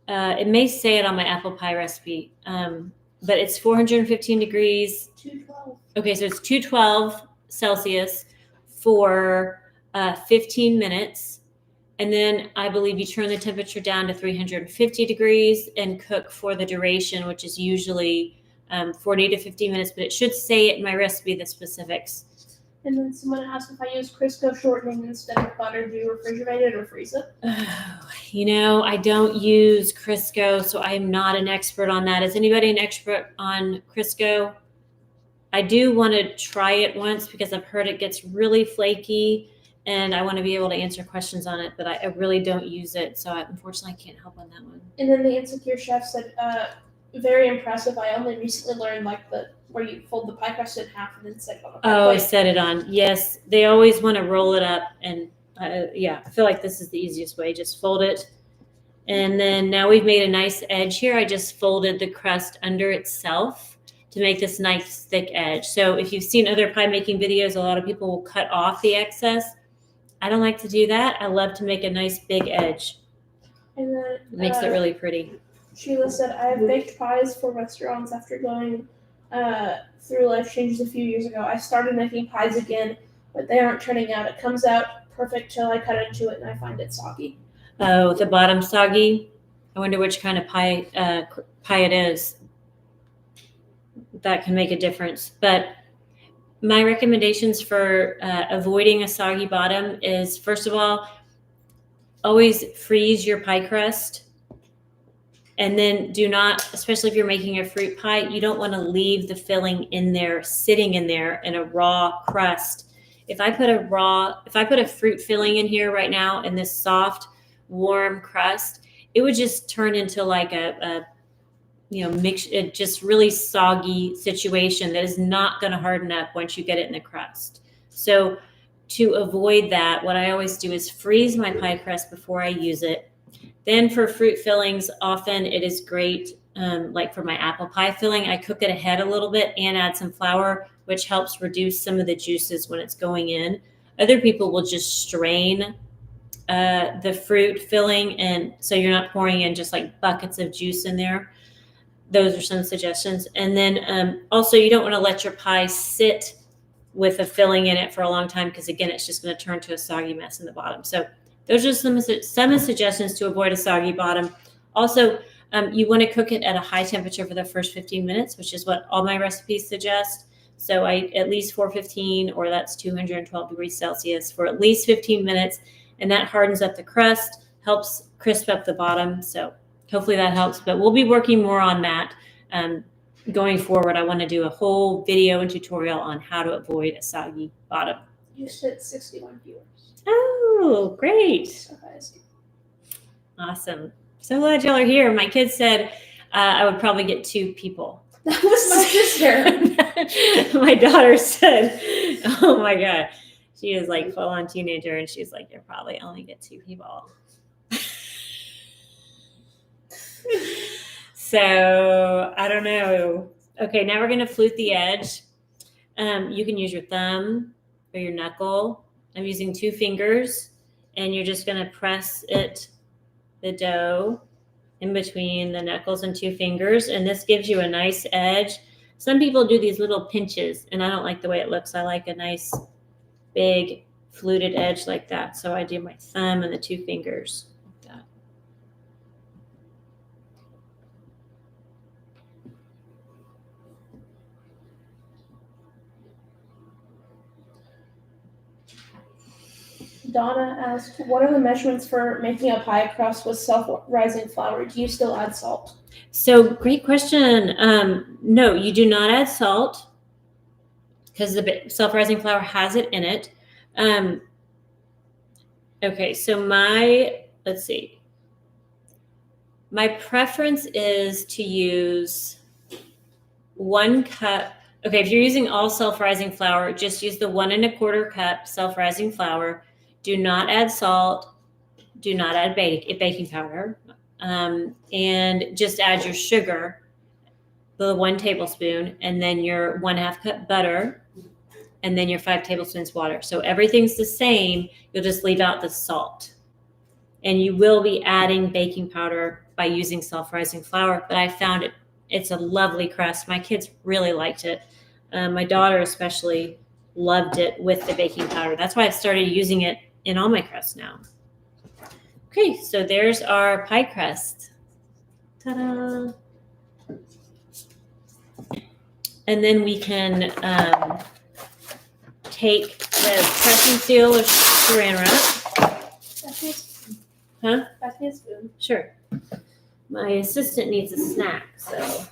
It may say it on my apple pie recipe, but it's 415 degrees. 212. Okay, so it's 212 Celsius for 15 minutes. And then I believe you turn the temperature down to 350 degrees and cook for the duration, which is usually 40 to 50 minutes, but it should say it in my recipe, the specifics. And then someone asked if I use Crisco shortening instead of butter. Do you refrigerate it or freeze it? I don't use Crisco, so I'm not an expert on that. Is anybody an expert on Crisco? I do want to try it once because I've heard it gets really flaky and I want to be able to answer questions on it, but I really don't use it. So unfortunately, I can't help on that one. And then the Insecure Chef said, very impressive. I only recently learned where you fold the pie crust in half and then set it on a pie plate. I set it on. Yes, they always want to roll it up. And I feel like this is the easiest way. Just fold it. And then now we've made a nice edge here. I just folded the crust under itself to make this nice thick edge. So if you've seen other pie making videos, a lot of people will cut off the excess. I don't like to do that. I love to make a nice big edge. And then It makes it really pretty. Sheila said, I have baked pies for restaurants after going through life changes a few years ago. I started making pies again, but they aren't turning out. It comes out perfect till I cut into it and I find it soggy. Oh, the bottom soggy. I wonder which kind of pie it is. That can make a difference. But my recommendations for avoiding a soggy bottom is, first of all, always freeze your pie crust. And then do not, especially if you're making a fruit pie, you don't want to leave the filling in there, sitting in there in a raw crust. If I put a fruit filling in here right now in this soft, warm crust, it would just turn into like a just really soggy situation that is not going to harden up once you get it in the crust. So to avoid that, what I always do is freeze my pie crust before I use it. Then for fruit fillings, often it is great, like for my apple pie filling, I cook it ahead a little bit and add some flour, which helps reduce some of the juices when it's going in. Other people will just strain the fruit filling, and so you're not pouring in just like buckets of juice in there. Those are some suggestions. And then also you don't want to let your pie sit with a filling in it for a long time because, again, it's just going to turn to a soggy mess in the bottom. So those are some suggestions to avoid a soggy bottom. Also, you want to cook it at a high temperature for the first 15 minutes, which is what all my recipes suggest. So at least 415, or that's 212 degrees Celsius for at least 15 minutes. And that hardens up the crust, helps crisp up the bottom. So hopefully that helps. But we'll be working more on that going forward. I want to do a whole video and tutorial on how to avoid a soggy bottom. You said 61 viewers. Oh, great. Awesome. So glad y'all are here. My kids said I would probably get 2 people. That was my sister. My daughter said, oh my God. She is like full on teenager and she's like, you'll probably only get 2 people. So I don't know. Okay, now we're going to flute the edge. You can use your thumb or your knuckle. I'm using 2 fingers, and you're just going to press the dough in between the knuckles and 2 fingers, and this gives you a nice edge. Some people do these little pinches, and I don't like the way it looks. I like a nice, big, fluted edge like that. So I do my thumb and the 2 fingers like that. Donna asked, what are the measurements for making a pie crust with self-rising flour? Do you still add salt? So great question. No, you do not add salt because the self-rising flour has it in it. Okay, so let's see. My preference is to use 1 cup. Okay, if you're using all self-rising flour, just use the 1 1/4 cup self-rising flour. Do not add salt. do not add baking powder. And just add your sugar, the 1 tablespoon, and then your 1/2 cup butter, and then your 5 tablespoons water. So everything's the same. You'll just leave out the salt. And you will be adding baking powder by using self-rising flour. But I found it's a lovely crust. My kids really liked it. My daughter especially loved it with the baking powder. That's why I've started using it in all my crusts now. Okay, so there's our pie crust. Ta-da! And then we can take the pressing seal or saran wrap. Huh? Pass me a spoon. Sure. My assistant needs a snack, so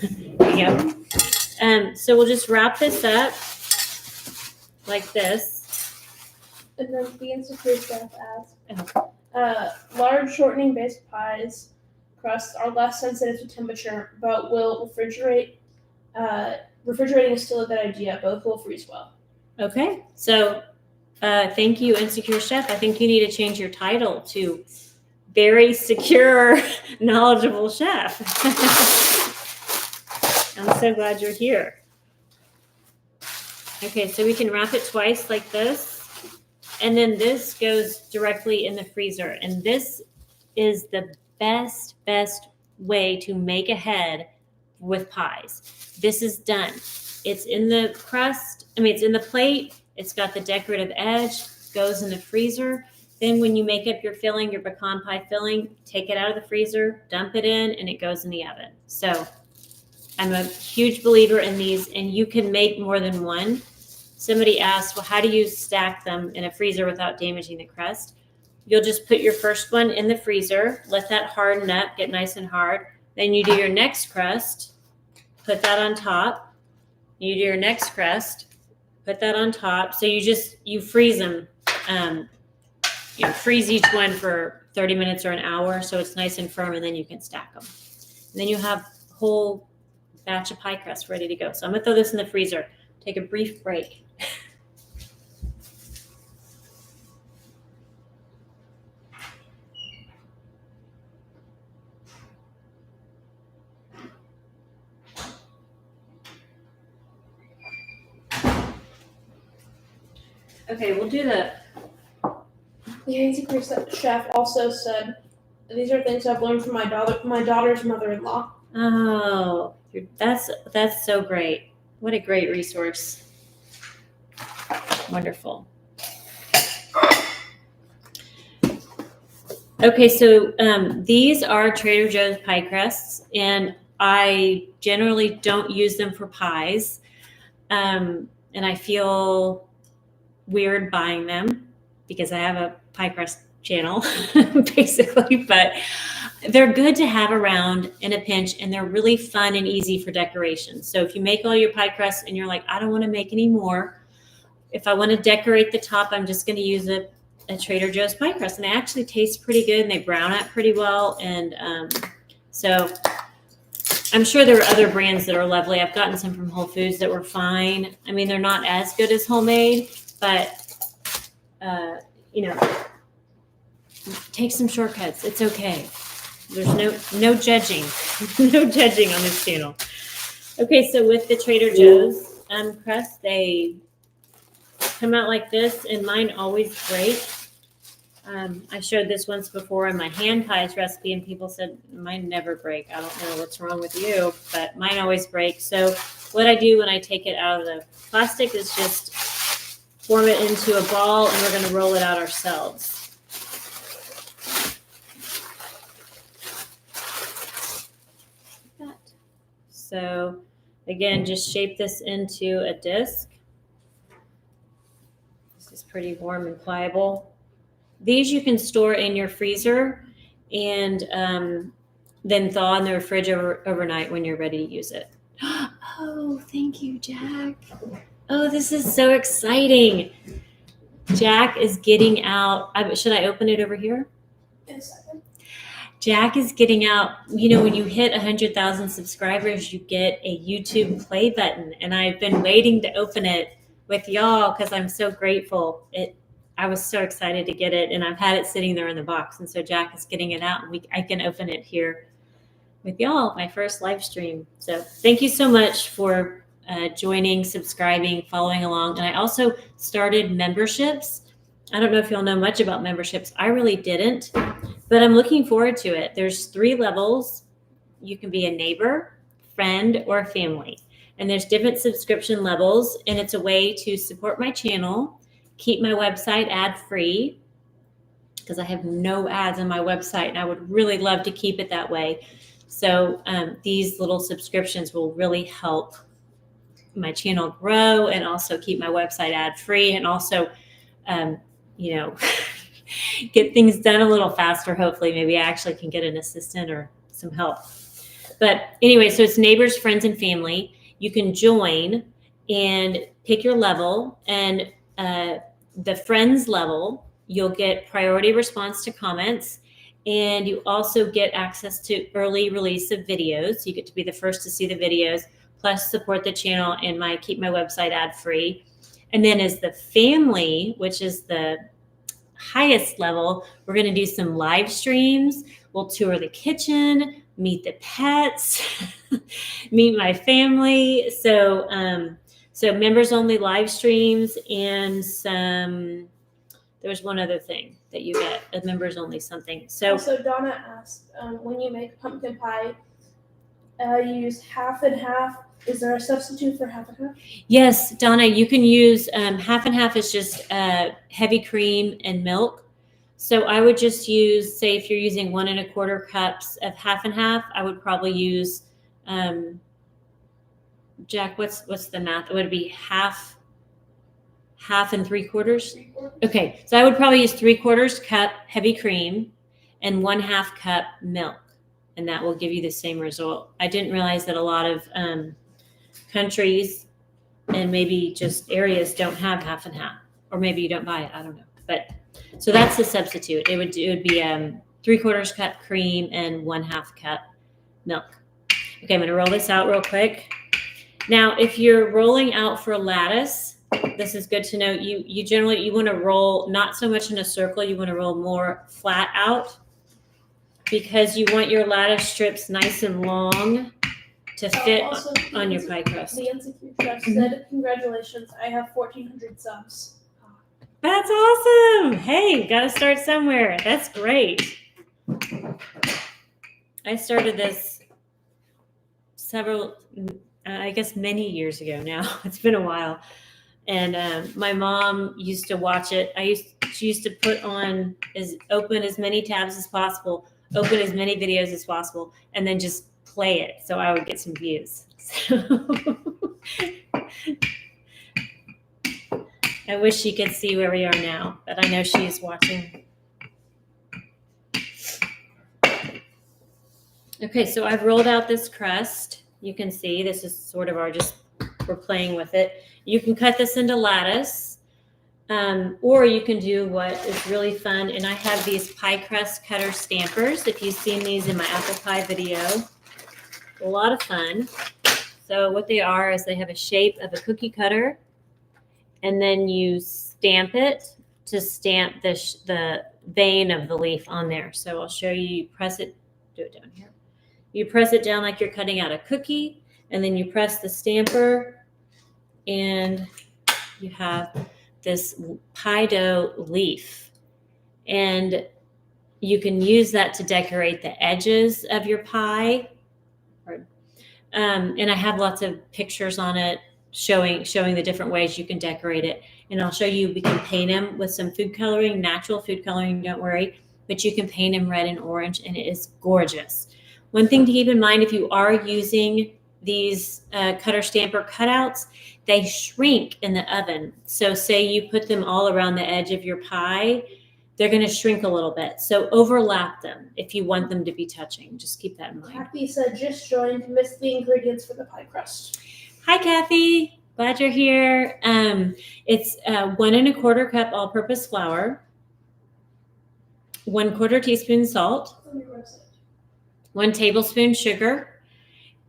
there you go. So we'll just wrap this up like this. And then the insecure chef asks, large shortening-based pies crusts are less sensitive to temperature, but will refrigerate. Refrigerating is still a good idea. Both will freeze well. Okay, so thank you, Insecure Chef. I think you need to change your title to Very Secure, Knowledgeable Chef. I'm so glad you're here. Okay, so we can wrap it twice like this. And then this goes directly in the freezer. And this is the best way to make a head with pies. This is done. It's in the crust. It's in the plate. It's got the decorative edge, goes in the freezer. Then when you make up your filling, your pecan pie filling, take it out of the freezer, dump it in, and it goes in the oven. So I'm a huge believer in these, and you can make more than one. Somebody asked, well, how do you stack them in a freezer without damaging the crust? You'll just put your first one in the freezer, let that harden up, get nice and hard. Then you do your next crust, put that on top. You do your next crust, put that on top. So you freeze them. Freeze each one for 30 minutes or an hour so it's nice and firm, and then you can stack them. And then you have a whole batch of pie crust ready to go. So I'm going to throw this in the freezer. Take a brief break. Okay, we'll do the Insecure chef also said, these are things I've learned from my daughter's mother-in-law. Oh, that's so great. What a great resource. Wonderful. Okay, so these are Trader Joe's pie crusts, and I generally don't use them for pies. And I feel weird buying them because I have a pie crust channel, basically, but they're good to have around in a pinch, and they're really fun and easy for decoration. So if you make all your pie crusts and you're like, I don't want to make any more, if I want to decorate the top, I'm just going to use a Trader Joe's pie crust, and they actually taste pretty good and they brown out pretty well. And so I'm sure there are other brands that are lovely. I've gotten some from Whole Foods that were fine. They're not as good as homemade, but take some shortcuts. It's okay. There's no judging, no judging on this channel. Okay, so with the Trader Joe's crust, they come out like this, and mine always break. I showed this once before in my hand pies recipe, and people said mine never break. I don't know what's wrong with you, but mine always break. So what I do when I take it out of the plastic is just form it into a ball, and we're going to roll it out ourselves. Like that. So again, just shape this into a disc. This is pretty warm and pliable. These you can store in your freezer and then thaw in the fridge overnight when you're ready to use it. Oh, thank you, Jack. Oh, this is so exciting. Jack is getting out. Should I open it over here? Yes. Jack is getting out. When you hit 100,000 subscribers, you get a YouTube play button. And I've been waiting to open it with y'all because I'm so grateful. I was so excited to get it, and I've had it sitting there in the box. And so Jack is getting it out, and I can open it here with y'all, my first live stream. So thank you so much for joining, subscribing, following along. And I also started memberships. I don't know if y'all know much about memberships. I really didn't, but I'm looking forward to it. There's 3 levels. You can be a neighbor, friend, or family. And there's different subscription levels, and it's a way to support my channel, keep my website ad-free, because I have no ads on my website, and I would really love to keep it that way. So these little subscriptions will really help my channel grow and also keep my website ad-free, and also, get things done a little faster. Hopefully, maybe I actually can get an assistant or some help. But anyway, so it's neighbors, friends, and family. You can join and pick your level, and the friends level, you'll get priority response to comments, and you also get access to early release of videos. So you get to be the first to see the videos, plus support the channel and keep my website ad free. And then as the family, which is the highest level, we're going to do some live streams. We'll tour the kitchen, meet the pets, meet my family. So members only live streams, and there's one other thing that you get, a members only something. So Donna asked, when you make pumpkin pie, you use half and half. Is there a substitute for half and half? Yes, Donna, you can use half and half is just heavy cream and milk. So I would just use, say, if you're using 1 1/4 cups of half and half, I would probably use, Jack, what's the math? It would be half and 3/4. Okay, so I would probably use 3/4 cup heavy cream and 1/2 cup milk, and that will give you the same result. I didn't realize that a lot of countries and maybe just areas don't have half and half, or maybe you don't buy it. I don't know, but so that's the substitute. It would be 3/4 cup cream and 1/2 cup milk. Okay, I'm going to roll this out real quick. Now, if you're rolling out for lattice, this is good to know. You generally want to roll not so much in a circle. You want to roll more flat out, because you want your lattice strips nice and long to fit on your pie crust. The Insecure Chef said, "Congratulations, I have 1,400 subs." That's awesome. Hey, got to start somewhere. That's great. I started this many years ago now. It's been a while. And my mom used to watch it. She used to put on open as many tabs as possible, open as many videos as possible, and then just play it so I would get some views. So I wish she could see where we are now, but I know she's watching. Okay, so I've rolled out this crust. You can see this is sort of we're playing with it. You can cut this into lattice, or you can do what is really fun. And I have these pie crust cutter stampers. If you've seen these in my apple pie video, a lot of fun. So what they are is they have a shape of a cookie cutter, and then you stamp it to stamp the vein of the leaf on there. So I'll show you. You press it, do it down here. You press it down like you're cutting out a cookie, and then you press the stamper, and you have this pie dough leaf. And you can use that to decorate the edges of your pie. And I have lots of pictures on it showing the different ways you can decorate it. And I'll show you, we can paint them with some food coloring, natural food coloring, don't worry, but you can paint them red and orange, and it is gorgeous. One thing to keep in mind, if you are using these cutter stamper cutouts, they shrink in the oven. So say you put them all around the edge of your pie, they're going to shrink a little bit. So overlap them if you want them to be touching. Just keep that in mind. Kathy said, just joined, missed the ingredients for the pie crust. Hi, Kathy. Glad you're here. It's 1 1/4 cup all-purpose flour, 1/4 teaspoon salt, 1 tablespoon sugar,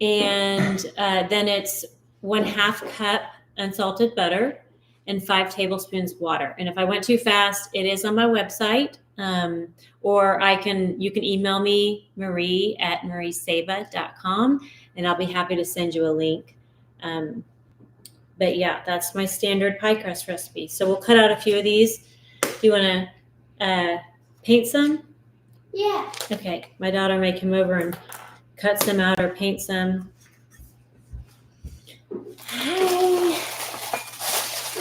and then it's 1/2 cup unsalted butter, and 5 tablespoons water. And if I went too fast, it is on my website. Or you can email me, marie@marieseba.com, and I'll be happy to send you a link. But yeah, that's my standard pie crust recipe. So we'll cut out a few of these. Do you want to paint some? Yeah. Okay, my daughter may come over and cut some out or paint some. Hi.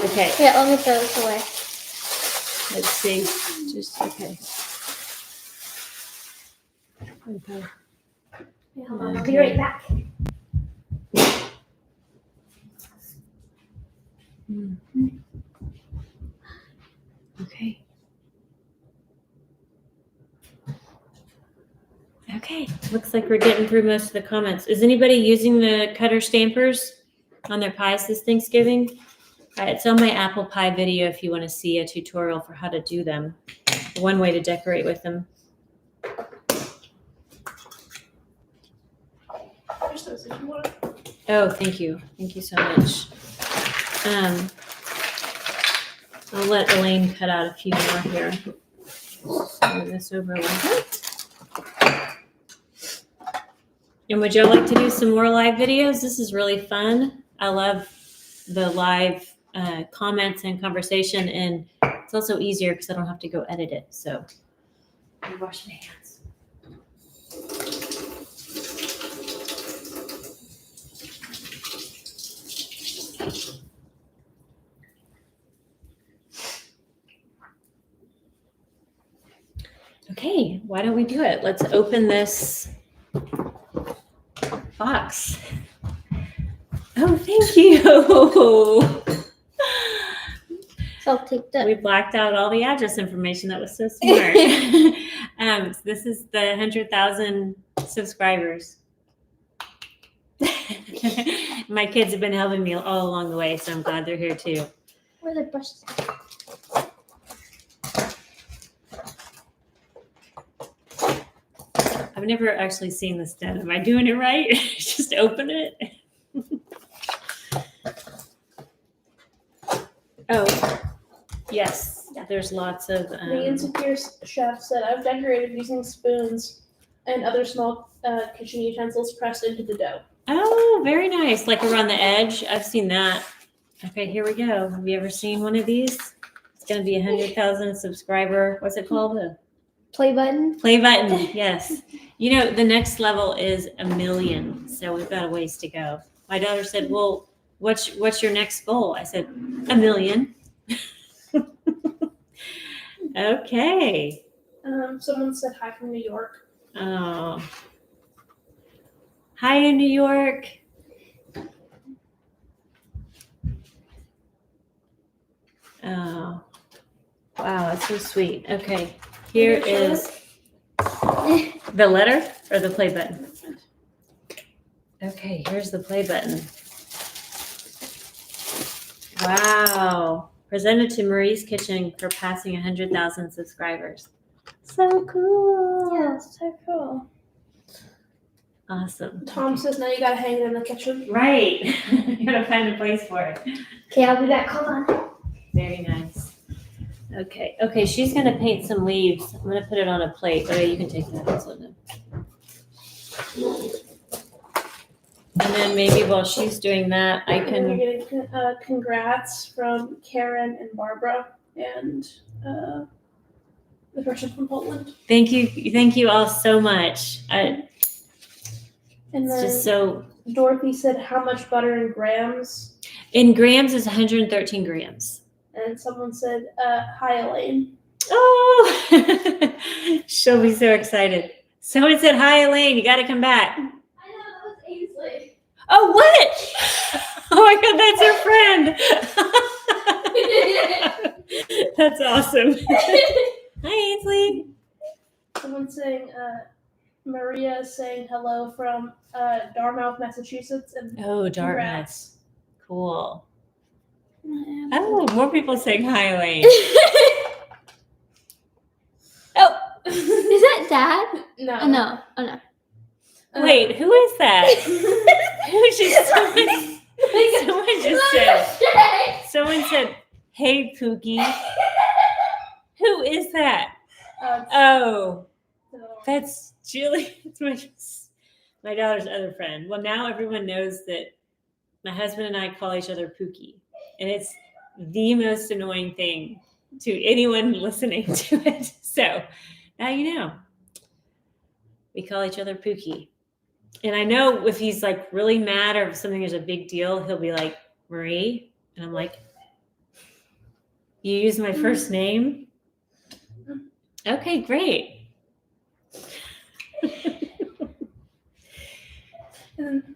Okay. Yeah, let me throw this away. Let's see. Just okay. Okay. Yeah, hold on, I'll be right back. Mm-hmm. Okay. Okay. Looks like we're getting through most of the comments. Is anybody using the cutter stampers on their pies this Thanksgiving? It's on my apple pie video if you want to see a tutorial for how to do them. One way to decorate with them. Oh, thank you. Thank you so much. I'll let Elaine cut out a few more here. Move this over a little bit. And would y'all like to do some more live videos? This is really fun. I love the live comments and conversation, and it's also easier because I don't have to go edit it. So let me wash my hands. Okay, why don't we do it? Let's open this box. Oh, thank you. So I'll take that. We blacked out all the address information. That was so smart. This is the 100,000 subscribers. My kids have been helping me all along the way, so I'm glad they're here too. Where are the brushes? I've never actually seen this done. Am I doing it right? Just open it. Oh, yes. There's lots of. The Insecure Chef said, I've decorated using spoons and other small kitchen utensils pressed into the dough. Oh, very nice. Like around the edge. I've seen that. Okay, here we go. Have you ever seen one of these? It's going to be 100,000 subscriber. What's it called? Play button. Play button. Yes. You know, the next level is 1 million. So we've got a ways to go. My daughter said, well, what's your next goal? I said, 1 million. Okay. Someone said hi from New York. Oh. Hi in New York. Oh. Wow, that's so sweet. Okay. Here is the letter or the play button. Okay, here's the play button. Wow. Presented to Marie's Kitchen for passing 100,000 subscribers. So cool. Yeah, so cool. Awesome. Tom says now you gotta hang it in the kitchen. Right. You gotta find a place for it. Okay, I'll be back. Hold on. Very nice. Okay. Okay, she's gonna paint some leaves. I'm gonna put it on a plate. Okay, you can take that. That's what And then maybe while she's doing that, I We're can. getting congrats from Karen and Barbara and the person from Poland. Thank you all so much. And It's then just so. Dorothy said, how much butter in grams? In grams is 113 grams. And someone said, hi, Elaine. Oh, she'll be so excited. Someone said, hi, Elaine, you got to come back. I know, that was Ainsley. Oh, what? Oh my God, that's her friend. That's awesome. Hi, Ainsley. Someone saying, Maria is saying hello from Dartmouth, Massachusetts. And Oh, Dartmouth. congrats. Cool. Oh, more people saying hi, Elaine. Oh, is that Dad? No. Oh, no. Oh, no. Wait, who is that? Who just someone just said? Someone said, Hey, Pookie. Who is that? It's Oh, another one. that's Julie. It's my daughter's other friend. Well, now everyone knows that my husband and I call each other Pookie. And it's the most annoying thing to anyone listening to it. So now you know. We call each other Pookie. And I know if he's like really mad or if something is a big deal, he'll be like, Marie. And I'm like, you use my first name? Okay, great. And then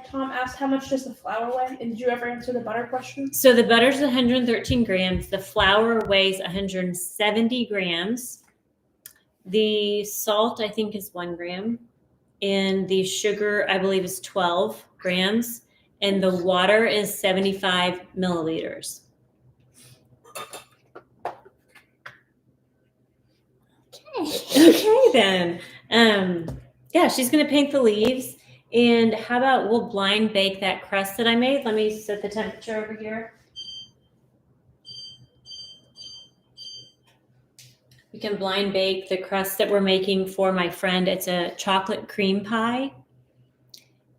Tom asked, how much does the flour weigh? And did you ever answer the butter question? So the butter's 113 grams. The flour weighs 170 grams. The salt, I think, is 1 gram. And the sugar, I believe, is 12 grams. And the water is 75 milliliters. Okay, then. Yeah, she's going to paint the leaves. And how about we'll blind bake that crust that I made? Let me set the temperature over here. We can blind bake the crust that we're making for my friend. It's a chocolate cream pie.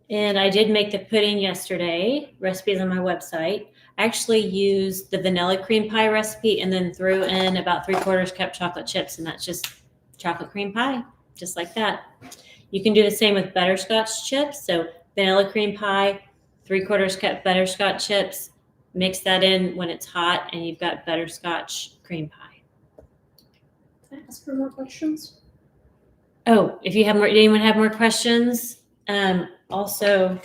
And I did make the pudding yesterday. Recipe is on my website. I actually used the vanilla cream pie recipe and then threw in about 3/4 cup chocolate chips. And that's just chocolate cream pie, just like that. You can do the same with butterscotch chips. So vanilla cream pie, 3/4 cup butterscotch chips. Mix that in when it's hot and you've got butterscotch cream pie. Can I ask for more questions? Oh, if you have more, anyone have more questions? Also,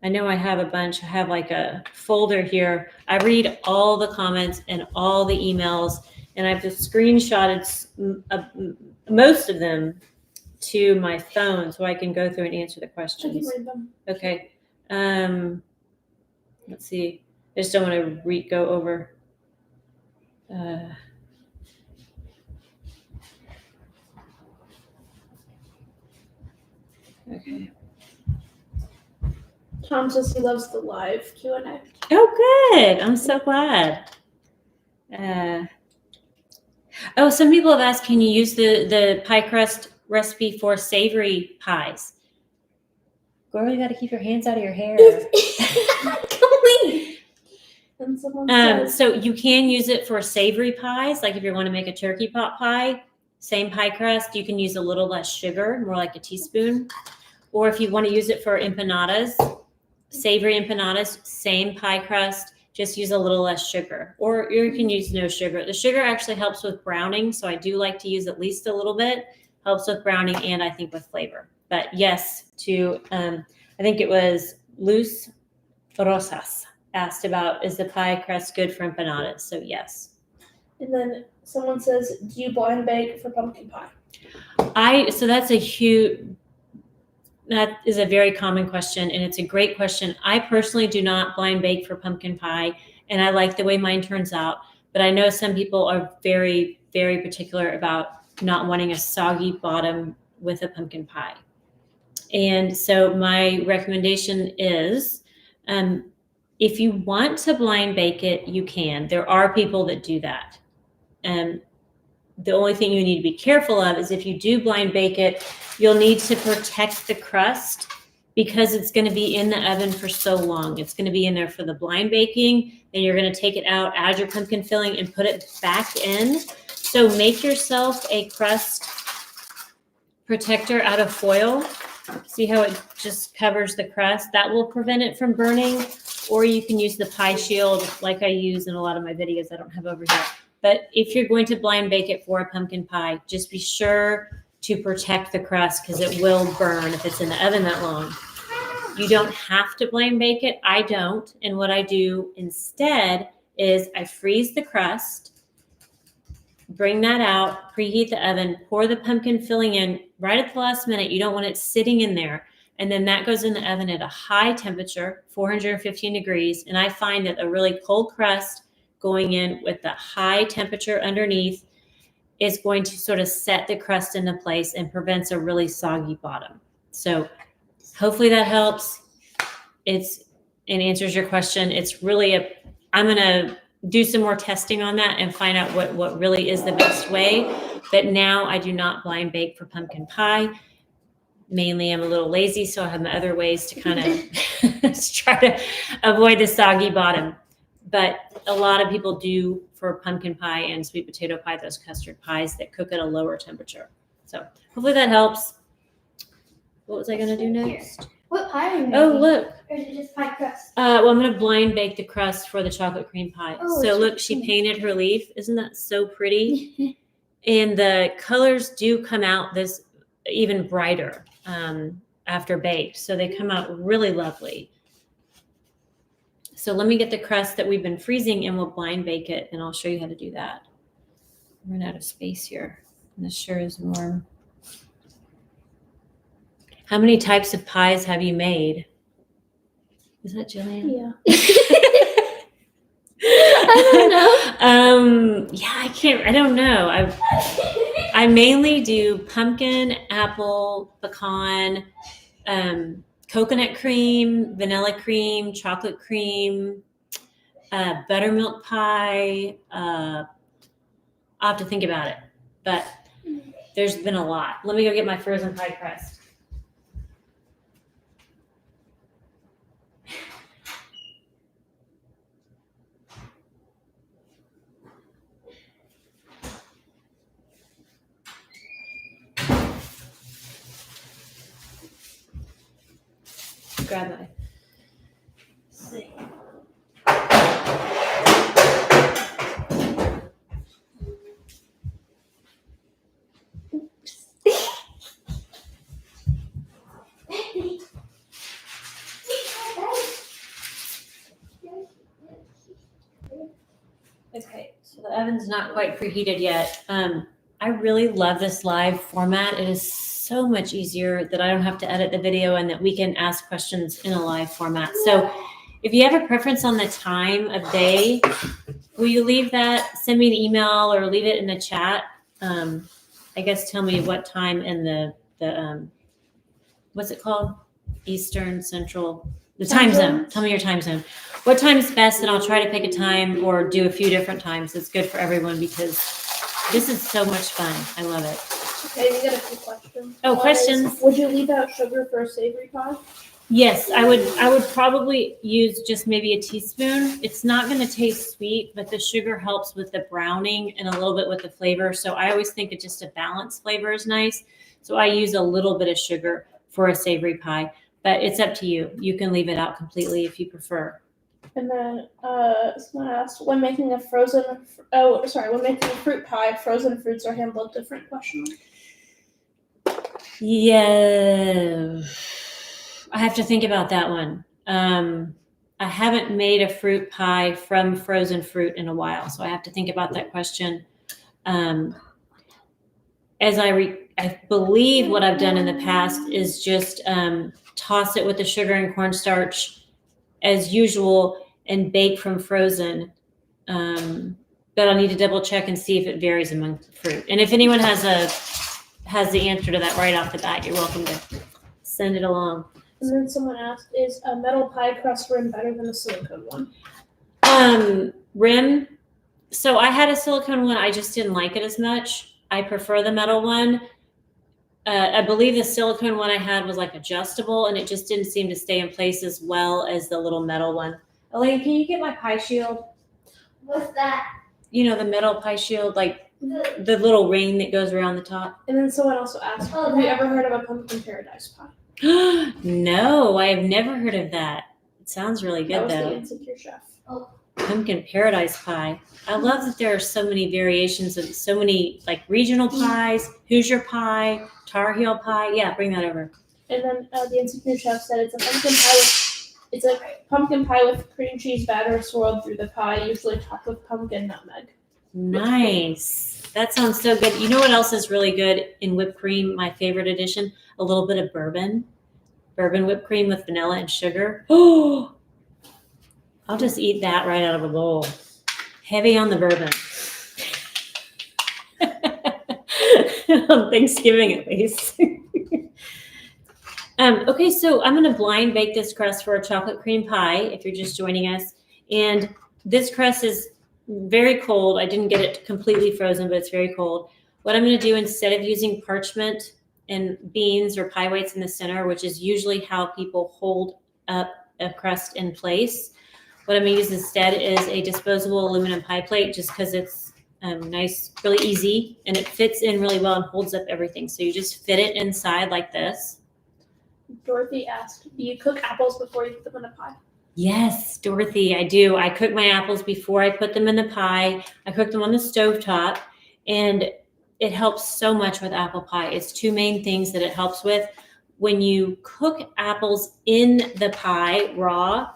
I know I have a bunch. I have like a folder here. I read all the comments and all the emails, and I've just screenshotted most of them to my phone so I can go through and answer the I can questions. read them. Okay. Let's see. I just don't want to go over. Okay. Tom says he loves the live Q&A. Oh, good. I'm so glad. Some people have asked, can you use the pie crust recipe for savory pies? Girl, you got to keep your hands out of your hair. And someone says, So you can use it for savory pies, like if you want to make a turkey pot pie, same pie crust, you can use a little less sugar, more like a teaspoon. Or if you want to use it for empanadas, savory empanadas, same pie crust, just use a little less sugar. Or you can use no sugar. The sugar actually helps with browning, so I do like to use at least a little bit. Helps with browning and I think with flavor. But yes, I think it was Luz Rosas asked about, is the pie crust good for empanadas? So yes. and then someone says, do you blind bake for pumpkin pie? So that is a very common question, and it's a great question. I personally do not blind bake for pumpkin pie, and I like the way mine turns out. But I know some people are very, very particular about not wanting a soggy bottom with a pumpkin pie. And so my recommendation is, if you want to blind bake it, you can. There are people that do that. The only thing you need to be careful of is if you do blind bake it, you'll need to protect the crust because it's going to be in the oven for so long. It's going to be in there for the blind baking, and you're going to take it out, add your pumpkin filling, and put it back in. So make yourself a crust protector out of foil. See how it just covers the crust? That will prevent it from burning. Or you can use the pie shield like I use in a lot of my videos I don't have over here. But if you're going to blind bake it for a pumpkin pie, just be sure to protect the crust because it will burn if it's in the oven that long. You don't have to blind bake it. I don't. And what I do instead is I freeze the crust, bring that out, preheat the oven, pour the pumpkin filling in right at the last minute. You don't want it sitting in there. And then that goes in the oven at a high temperature, 415 degrees. And I find that a really cold crust going in with the high temperature underneath is going to sort of set the crust into place and prevents a really soggy bottom. So hopefully that helps. And answers your question. It's really I'm going to do some more testing on that and find out what really is the best way. But now I do not blind bake for pumpkin pie. Mainly, I'm a little lazy, so I have my other ways to kind of try to avoid the soggy bottom. But a lot of people do for pumpkin pie and sweet potato pie, those custard pies that cook at a lower temperature. So hopefully that helps. What was I going to do next? What pie are you making? Oh, look. Or is it just pie crust? Well, I'm going to blind bake the crust for the chocolate cream pie. Oh, So it's look, she painted her leaf. Isn't that so pretty? And the colors do come out this even brighter after baked. So they come out really lovely. So let me get the crust that we've been freezing and we'll blind bake it, and I'll show you how to do that. I'm running out of space here. And this sure is warm. How many types of pies have you made? Is that Jillian? Yeah. I don't know. Yeah, I don't know. I mainly do pumpkin, apple, pecan, coconut cream, vanilla cream, chocolate cream, buttermilk pie. I'll have to think about it, but there's been a lot. Let me go get my frozen pie crust. Grab my thing. Okay, so the oven's not quite preheated yet. I really love this live format. It is so much easier that I don't have to edit the video and that we can ask questions in a live format. So if you have a preference on the time of day, will you leave that, send me an email or leave it in the chat? I guess tell me what time in the what's it called? Eastern, Central, the time zone. Tell me your time zone. What time is best, and I'll try to pick a time or do a few different times. It's good for everyone because this is so much fun. I love it. Okay, we got a few questions. Oh, questions? Would you leave out sugar for a savory pie? Yes, I would probably use just maybe a teaspoon. It's not going to taste sweet, but the sugar helps with the browning and a little bit with the flavor. So I always think it's just a balanced flavor is nice. So I use a little bit of sugar for a savory pie, but it's up to you. You can leave it out completely if you prefer. And then someone asked, when making a fruit pie, frozen fruits are handled different? Question. Yeah, I have to think about that one. I haven't made a fruit pie from frozen fruit in a while, so I have to think about that question. As I believe what I've done in the past is just toss it with the sugar and cornstarch as usual and bake from frozen. But I'll need to double check and see if it varies among fruit. And if anyone has the answer to that right off the bat, you're welcome to send it along. And then someone asked, is a metal pie crust rim better than a silicone one? Rim. So I had a silicone one. I just didn't like it as much. I prefer the metal one. I believe the silicone one I had was like adjustable, and it just didn't seem to stay in place as well as the little metal one. Elaine, can you get my pie shield? What's that? You know, the metal pie shield, like the little ring that goes around the top. And then someone also asked, have you ever heard of a pumpkin paradise pie? No, I have never heard of that. It sounds really good, That was though. the Insecure Chef. Pumpkin paradise pie. I love that there are so many variations of so many like regional pies, Hoosier pie, Tar Heel pie. Yeah, bring that over. And then the Insecure Chef said it's a pumpkin pie with cream cheese batter swirled through the pie, usually topped with pumpkin nutmeg. Nice. That sounds so good. You know what else is really good in whipped cream? My favorite addition, a little bit of bourbon whipped cream with vanilla and sugar. Oh, I'll just eat that right out of a bowl. Heavy on the bourbon. On Thanksgiving, at least. Okay, so I'm going to blind bake this crust for a chocolate cream pie if you're just joining us. And this crust is very cold. I didn't get it completely frozen, but it's very cold. What I'm going to do instead of using parchment and beans or pie whites in the center, which is usually how people hold up a crust in place, what I'm going to use instead is a disposable aluminum pie plate, just because it's nice, really easy, and it fits in really well and holds up everything. So you just fit it inside like this. Dorothy asked, do you cook apples before you put them in a pie? Yes, Dorothy, I do. I cook my apples before I put them in the pie. I cook them on the stovetop, and it helps so much with apple pie. It's two main things that it helps with. When you cook apples in the pie raw,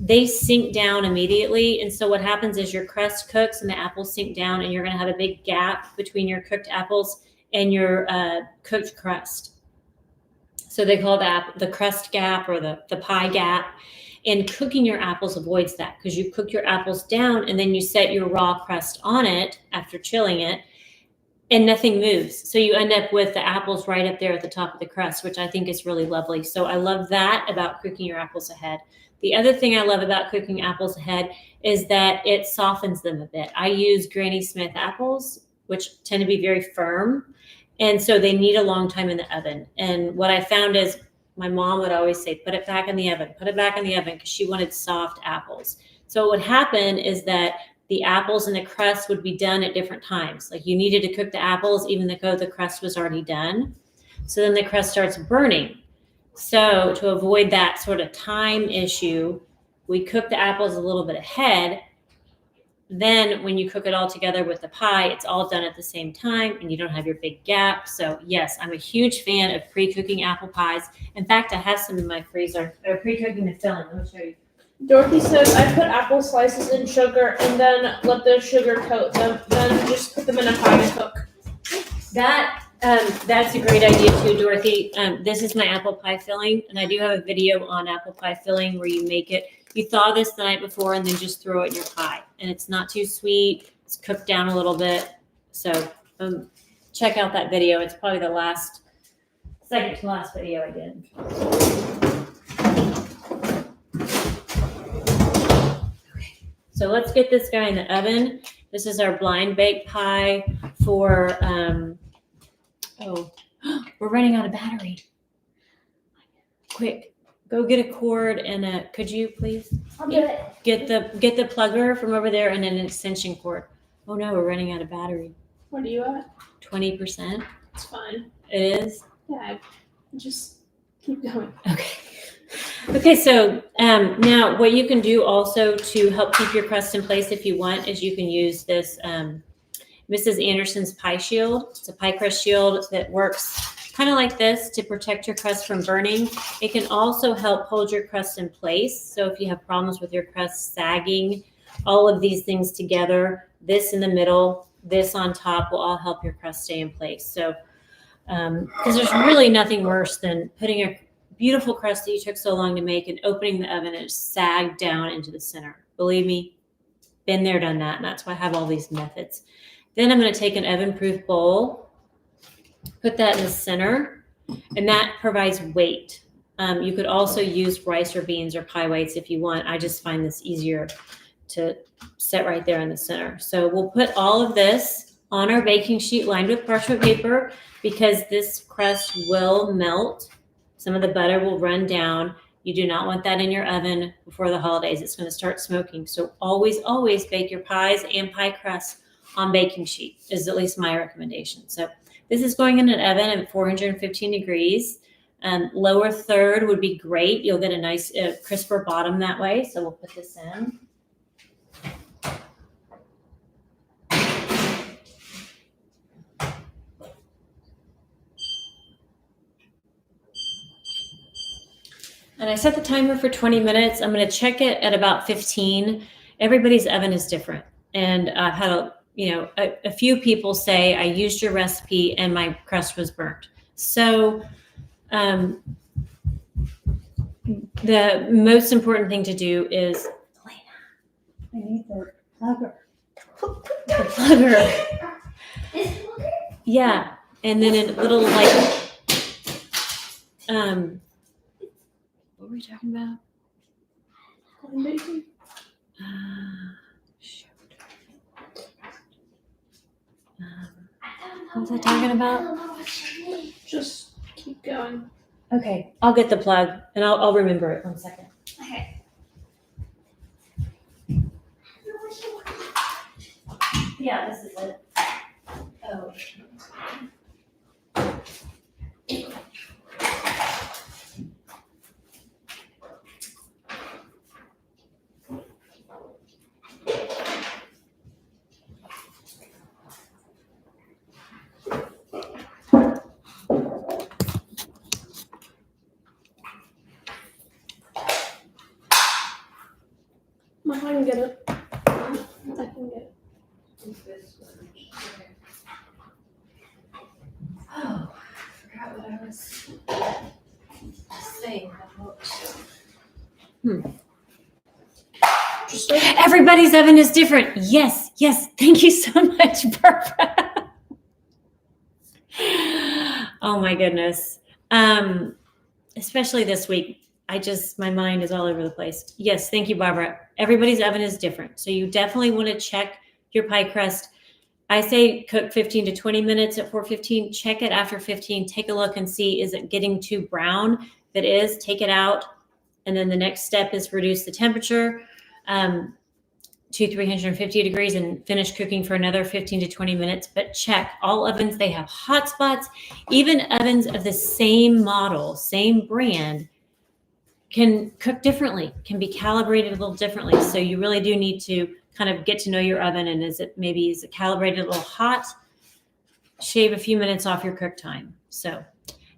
they sink down immediately. And so what happens is your crust cooks and the apples sink down, and you're going to have a big gap between your cooked apples and your cooked crust. So they call that the crust gap or the pie gap. And cooking your apples avoids that, because you cook your apples down and then you set your raw crust on it after chilling it, and nothing moves. So you end up with the apples right up there at the top of the crust, which I think is really lovely. So I love that about cooking your apples ahead. The other thing I love about cooking apples ahead is that it softens them a bit. I use Granny Smith apples, which tend to be very firm, and so they need a long time in the oven. And what I found is my mom would always say, put it back in the oven, because she wanted soft apples. So what would happen is that the apples and the crust would be done at different times. Like you needed to cook the apples even though the crust was already done. So then the crust starts burning. So to avoid that sort of time issue, we cook the apples a little bit ahead. Then when you cook it all together with the pie, it's all done at the same time and you don't have your big gap. So yes, I'm a huge fan of pre-cooking apple pies. In fact, I have some in my freezer. They're pre-cooking the filling. Let me show you. Dorothy says, I put apple slices in sugar and then let the sugar coat them, then just put them in a pie and cook. That's a great idea too, Dorothy. This is my apple pie filling, and I do have a video on apple pie filling where you make it. You thaw this the night before and then just throw it in your pie, and it's not too sweet. It's cooked down a little bit. So check out that video. It's probably the second to last video I did. Okay, so let's get this guy in the oven. This is our blind bake pie for, we're running out of battery. Quick, go get a cord and could you please? I'll do it. Get the plugger from over there and an extension cord. Oh no, we're running out of battery. What are you at? 20%. It's fine. It is? Yeah, just keep going. Okay, so now what you can do also to help keep your crust in place if you want is you can use this Mrs. Anderson's pie shield. It's a pie crust shield that works kind of like this to protect your crust from burning. It can also help hold your crust in place. So if you have problems with your crust sagging, all of these things together, this in the middle, this on top, will all help your crust stay in place. So because there's really nothing worse than putting a beautiful crust that you took so long to make and opening the oven and it sagged down into the center. Believe me, been there, done that, and that's why I have all these methods. Then I'm going to take an oven-proof bowl, put that in the center, and that provides weight. You could also use rice or beans or pie whites if you want. I just find this easier to set right there in the center. So we'll put all of this on our baking sheet lined with parchment paper, because this crust will melt. Some of the butter will run down. You do not want that in your oven before the holidays. It's going to start smoking. So always, always bake your pies and pie crust on baking sheet, is at least my recommendation. So this is going in an oven at 415 degrees. Lower third would be great. You'll get a nice crisper bottom that way. So we'll put this in. And I set the timer for 20 minutes. I'm going to check it at about 15. Everybody's oven is different. And I've had a few people say, I used your recipe and my crust was burnt. So the most important thing to do is, Elena, I need the plugger. The plugger. Yeah. And then a little what were we talking about? Baking. Shoot. What was I talking about? I don't know what you mean. Just keep going. Okay, I'll get the plug and I'll remember it. 1 second. Okay. Yeah, this is it. Oh. I can get it. I can get it. Oh, I forgot what I was saying. Just like Everybody's oven is different. Yes, yes. Thank you so much, Barbara. Oh my goodness. Especially this week. My mind is all over the place. Yes, thank you, Barbara. Everybody's oven is different. So you definitely want to check your pie crust. I say cook 15 to 20 minutes at 415. Check it after 15. Take a look and see, is it getting too brown? If it is, take it out. And then the next step is reduce the temperature to 350 degrees and finish cooking for another 15 to 20 minutes. But check all ovens. They have hot spots. Even ovens of the same model, same brand, can cook differently, can be calibrated a little differently. So you really do need to kind of get to know your oven. And is it calibrated a little hot? Shave a few minutes off your cook time. So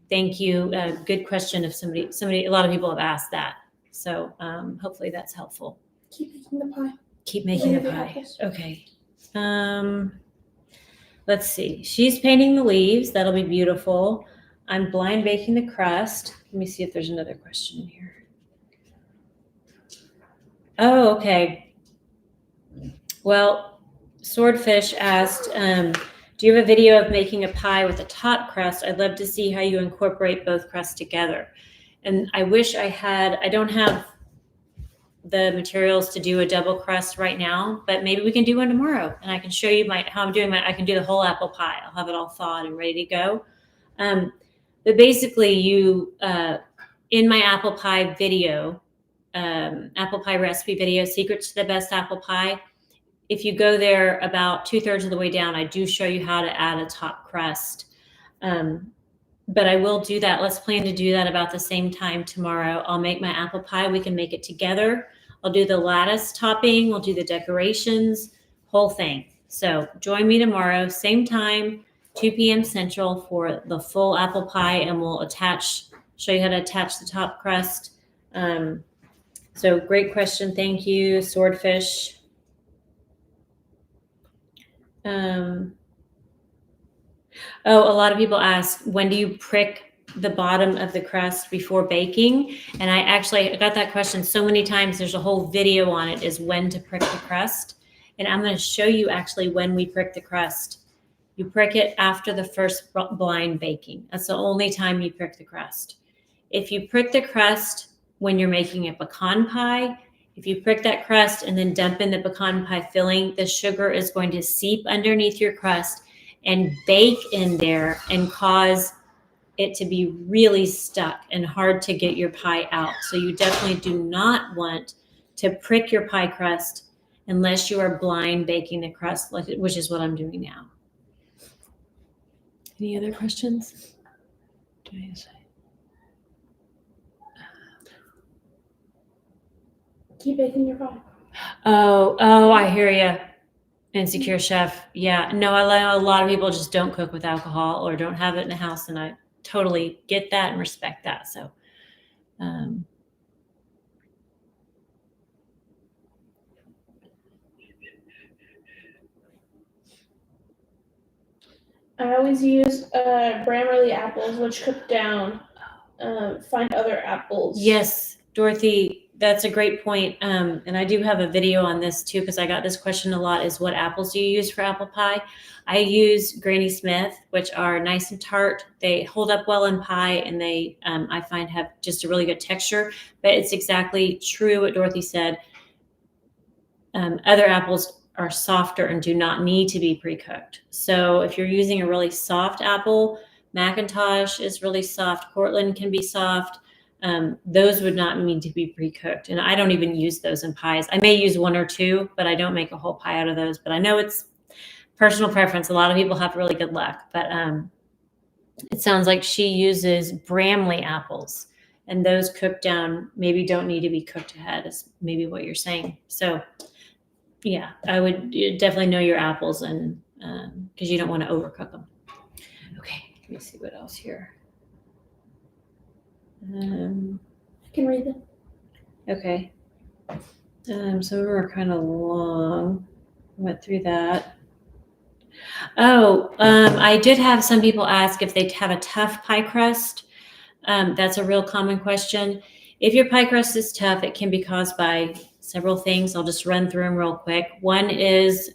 thank you. Good question. If a lot of people have asked that. So hopefully that's helpful. keep making the pie. Keep making the Maybe pie. apples. Okay. Let's see. She's painting the leaves. That'll be beautiful. I'm blind baking the crust. Let me see if there's another question in here. Oh, okay. Well, Swordfish asked, do you have a video of making a pie with a top crust? I'd love to see how you incorporate both crusts together. And I wish I don't have the materials to do a double crust right now, but maybe we can do one tomorrow and I can show you how I'm doing I can do the whole apple pie. I'll have it all thawed and ready to go. But basically in my apple pie video, apple pie recipe video, Secrets to the Best Apple Pie. If you go there about 2/3 of the way down, I do show you how to add a top crust. But I will do that. Let's plan to do that about the same time tomorrow. I'll make my apple pie. We can make it together. I'll do the lattice topping. We'll do the decorations, whole thing. So join me tomorrow, same time, 2 p.m. Central for the full apple pie, and we'll show you how to attach the top crust. So great question. Thank you, Swordfish. A lot of people ask, when do you prick the bottom of the crust before baking? And I got that question so many times. There's a whole video on it, is when to prick the crust. And I'm going to show you actually when we prick the crust. You prick it after the first blind baking. That's the only time you prick the crust. If you prick the crust when you're making a pecan pie, if you prick that crust and then dump in the pecan pie filling, the sugar is going to seep underneath your crust and bake in there and cause it to be really stuck and hard to get your pie out. So you definitely do not want to prick your pie crust unless you are blind baking the crust, which is what I'm doing now. Any other questions? Keep baking your pie. Oh, I hear you. Insecure chef. Yeah, no, a lot of people just don't cook with alcohol or don't have it in the house, and I totally get that and respect that. So, I always use Bramley apples, which cook down. Find other apples. yes, Dorothy, that's a great point. And I do have a video on this too, because I got this question a lot, is what apples do you use for apple pie? I use Granny Smith, which are nice and tart. They hold up well in pie, and they, I find, have just a really good texture. But it's exactly true what Dorothy said. Other apples are softer and do not need to be pre-cooked. So if you're using a really soft apple, Macintosh is really soft, Cortland can be soft. Those would not need to be pre-cooked. And I don't even use those in pies. I may use one or two, but I don't make a whole pie out of those. But I know it's personal preference. A lot of people have really good luck. But it sounds like she uses Bramley apples. And those cooked down maybe don't need to be cooked ahead, is maybe what you're saying. So, yeah, I would definitely know your apples, and because you don't want to overcook them. Okay, let me see what else here. I can read them. Okay. Some of them are kind of long. Went through that. Oh, I did have some people ask if they have a tough pie crust. That's a real common question. If your pie crust is tough, it can be caused by several things. I'll just run through them real quick. One is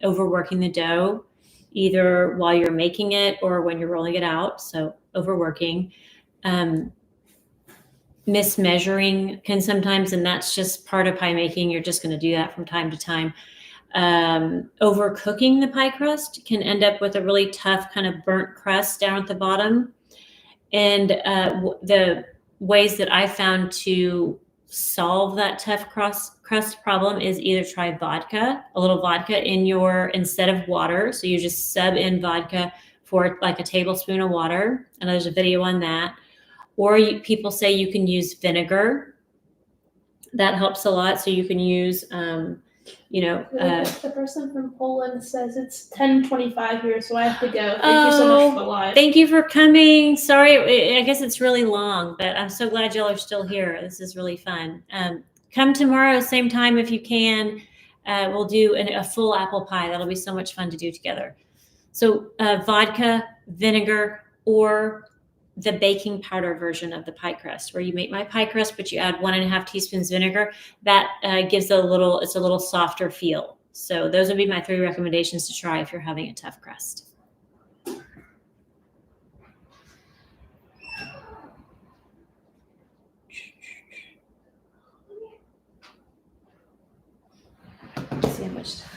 overworking the dough, either while you're making it or when you're rolling it out. So overworking. Mismeasuring can sometimes, and that's just part of pie making. You're just going to do that from time to time. Overcooking the pie crust can end up with a really tough kind of burnt crust down at the bottom. And the ways that I found to solve that tough crust problem is either try vodka, a little vodka in your, instead of water. So you just sub in vodka for like a tablespoon of water. And there's a video on that. Or people say you can use vinegar. That helps a lot. So you can use, The person from Poland says it's 10:25 here, so I have to go. Thank you so much for the live. Thank you for coming. Sorry, I guess it's really long, but I'm so glad y'all are still here. This is really fun. Come tomorrow, same time if you can. We'll do a full apple pie. That'll be so much fun to do together. So vodka, vinegar, or the baking powder version of the pie crust, where you make my pie crust, but you add 1.5 teaspoons vinegar. That gives it's a little softer feel. So those would be my 3 recommendations to try if you're having a tough crust. Let's see how much time.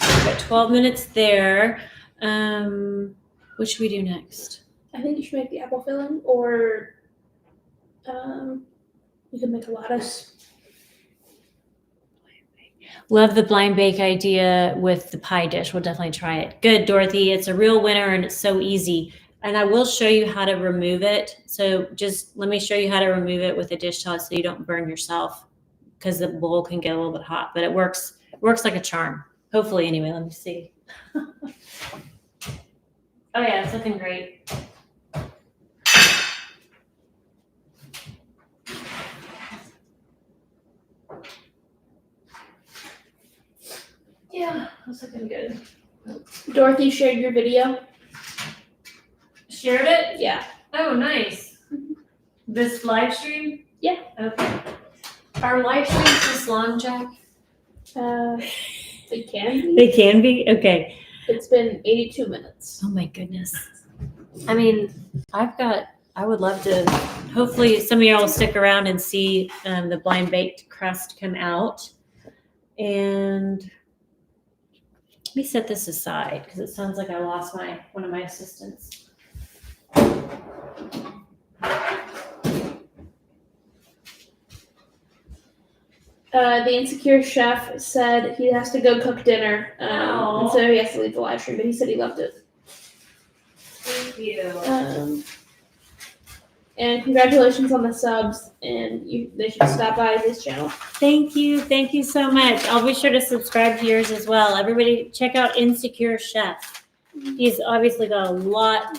We've got 12 minutes there. What should we do next? I think you should make the apple filling, or you can make a lattice. Love the blind bake idea with the pie dish. We'll definitely try it. Good, Dorothy. It's a real winner and it's so easy. And I will show you how to remove it. So just let me show you how to remove it with a dish towel so you don't burn yourself, because the bowl can get a little bit hot, but it works like a charm. Hopefully, anyway. Let me see. Oh yeah, it's looking great. Yeah, that's looking good. Dorothy shared your video. Shared it? Yeah. Oh, nice. This live stream? Yeah. Okay. Are live streams this long, Jack? It can be. They can be? Okay. It's been 82 minutes. Oh my goodness. I mean, I would love to, hopefully some of y'all will stick around and see the blind baked crust come out. And let me set this aside because it sounds like I lost one of my assistants. The insecure chef said he has to go cook dinner, and so he has to leave the live stream, but he said he loved it. Thank you. And congratulations on the subs, and they should stop by his channel. Thank you so much. I'll be sure to subscribe to yours as well. Everybody check out Insecure Chef. He's obviously got a lot.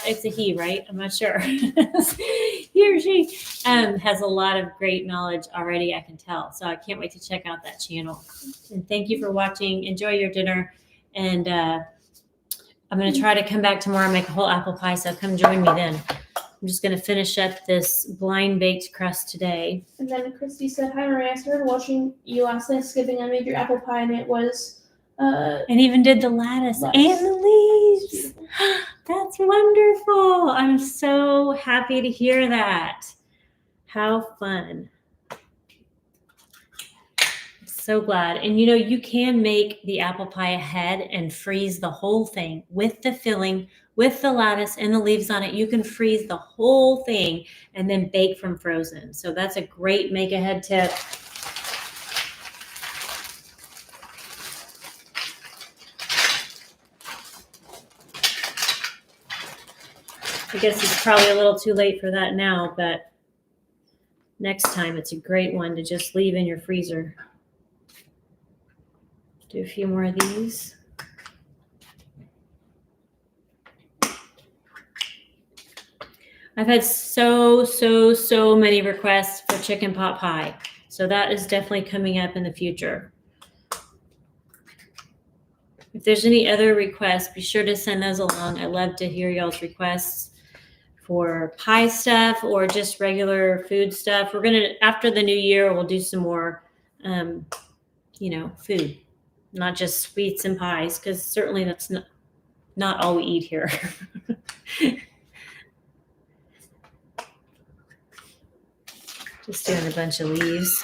It's a he, right? I'm not sure. He or she has a lot of great knowledge already, I can tell. So I can't wait to check out that channel. And thank you for watching. Enjoy your dinner. And I'm going to try to come back tomorrow and make a whole apple pie. So come join me then. I'm just going to finish up this blind baked crust today. And then Christy said, "Hi, Maria. I started watching you last Thanksgiving. I made your apple pie, and it was and even did the lattice and the leaves. That's wonderful. I'm so happy to hear that. How fun. So glad. And you can make the apple pie ahead and freeze the whole thing with the filling, with the lattice and the leaves on it. You can freeze the whole thing and then bake from frozen. So that's a great make ahead tip. I guess it's probably a little too late for that now, but next time it's a great one to just leave in your freezer. Do a few more of these. I've had so many requests for chicken pot pie. So that is definitely coming up in the future. If there's any other requests, be sure to send those along. I love to hear y'all's requests for pie stuff or just regular food stuff. We're going to, after the new year, we'll do some more, food, not just sweets and pies, because certainly that's not all we eat here. Just doing a bunch of leaves.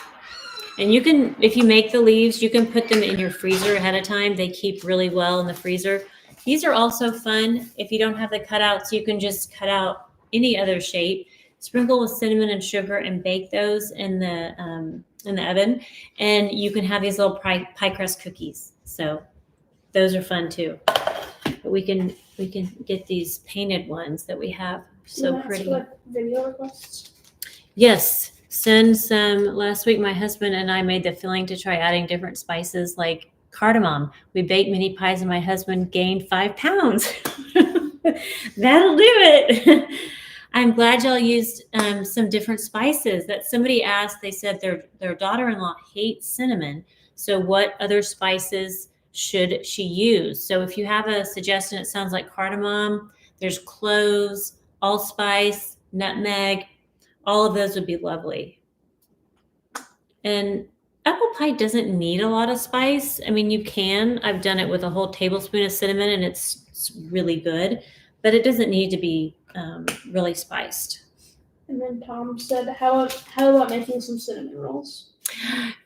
And you can, if you make the leaves, you can put them in your freezer ahead of time. They keep really well in the freezer. These are also fun. If you don't have the cutouts, you can just cut out any other shape, sprinkle with cinnamon and sugar, and bake those in the oven. And you can have these little pie crust cookies. So those are fun too. But we can get these painted ones that we have. So pretty. Video requests. Yes. Send some. Last week, my husband and I made the filling to try adding different spices like cardamom. We baked mini pies and my husband gained 5 pounds. That'll do it. I'm glad y'all used some different spices. That somebody asked, they said their daughter-in-law hates cinnamon. So what other spices should she use? So if you have a suggestion, it sounds like cardamom, there's cloves, allspice, nutmeg. All of those would be lovely. And apple pie doesn't need a lot of spice. I mean, you can. I've done it with a whole tablespoon of cinnamon and it's really good, but it doesn't need to be really spiced. And then Tom said, how about making some cinnamon rolls?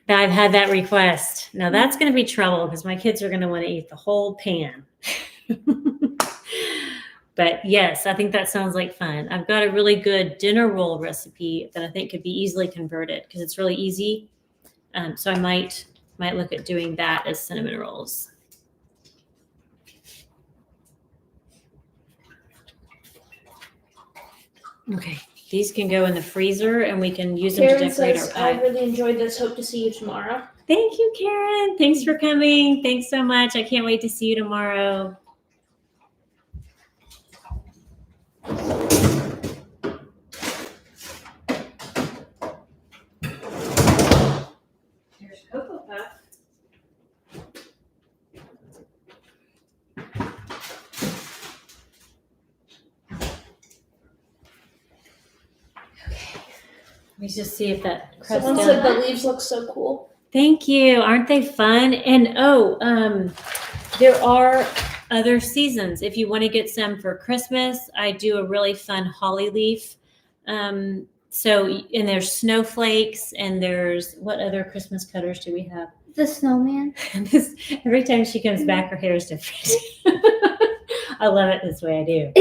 I've had that request. Now that's going to be trouble because my kids are going to want to eat the whole pan. But yes, I think that sounds like fun. I've got a really good dinner roll recipe that I think could be easily converted because it's really easy. So I might look at doing that as cinnamon rolls. Okay, these can go in the freezer and we can use them to decorate our pie. I really enjoyed this. Hope to see you tomorrow. Thank you, Karen. Thanks for coming. Thanks so much. I can't wait to see you tomorrow. There's Cocoa Puff. Let me just see if that crust Someone said the leaves look so cool. Thank you. Aren't they fun? And there are other seasons. If you want to get some for Christmas, I do a really fun holly leaf. And there's snowflakes and there's, what other Christmas cutters do we have? The snowman. Every time she comes back, her hair is different. I love it this way. I do.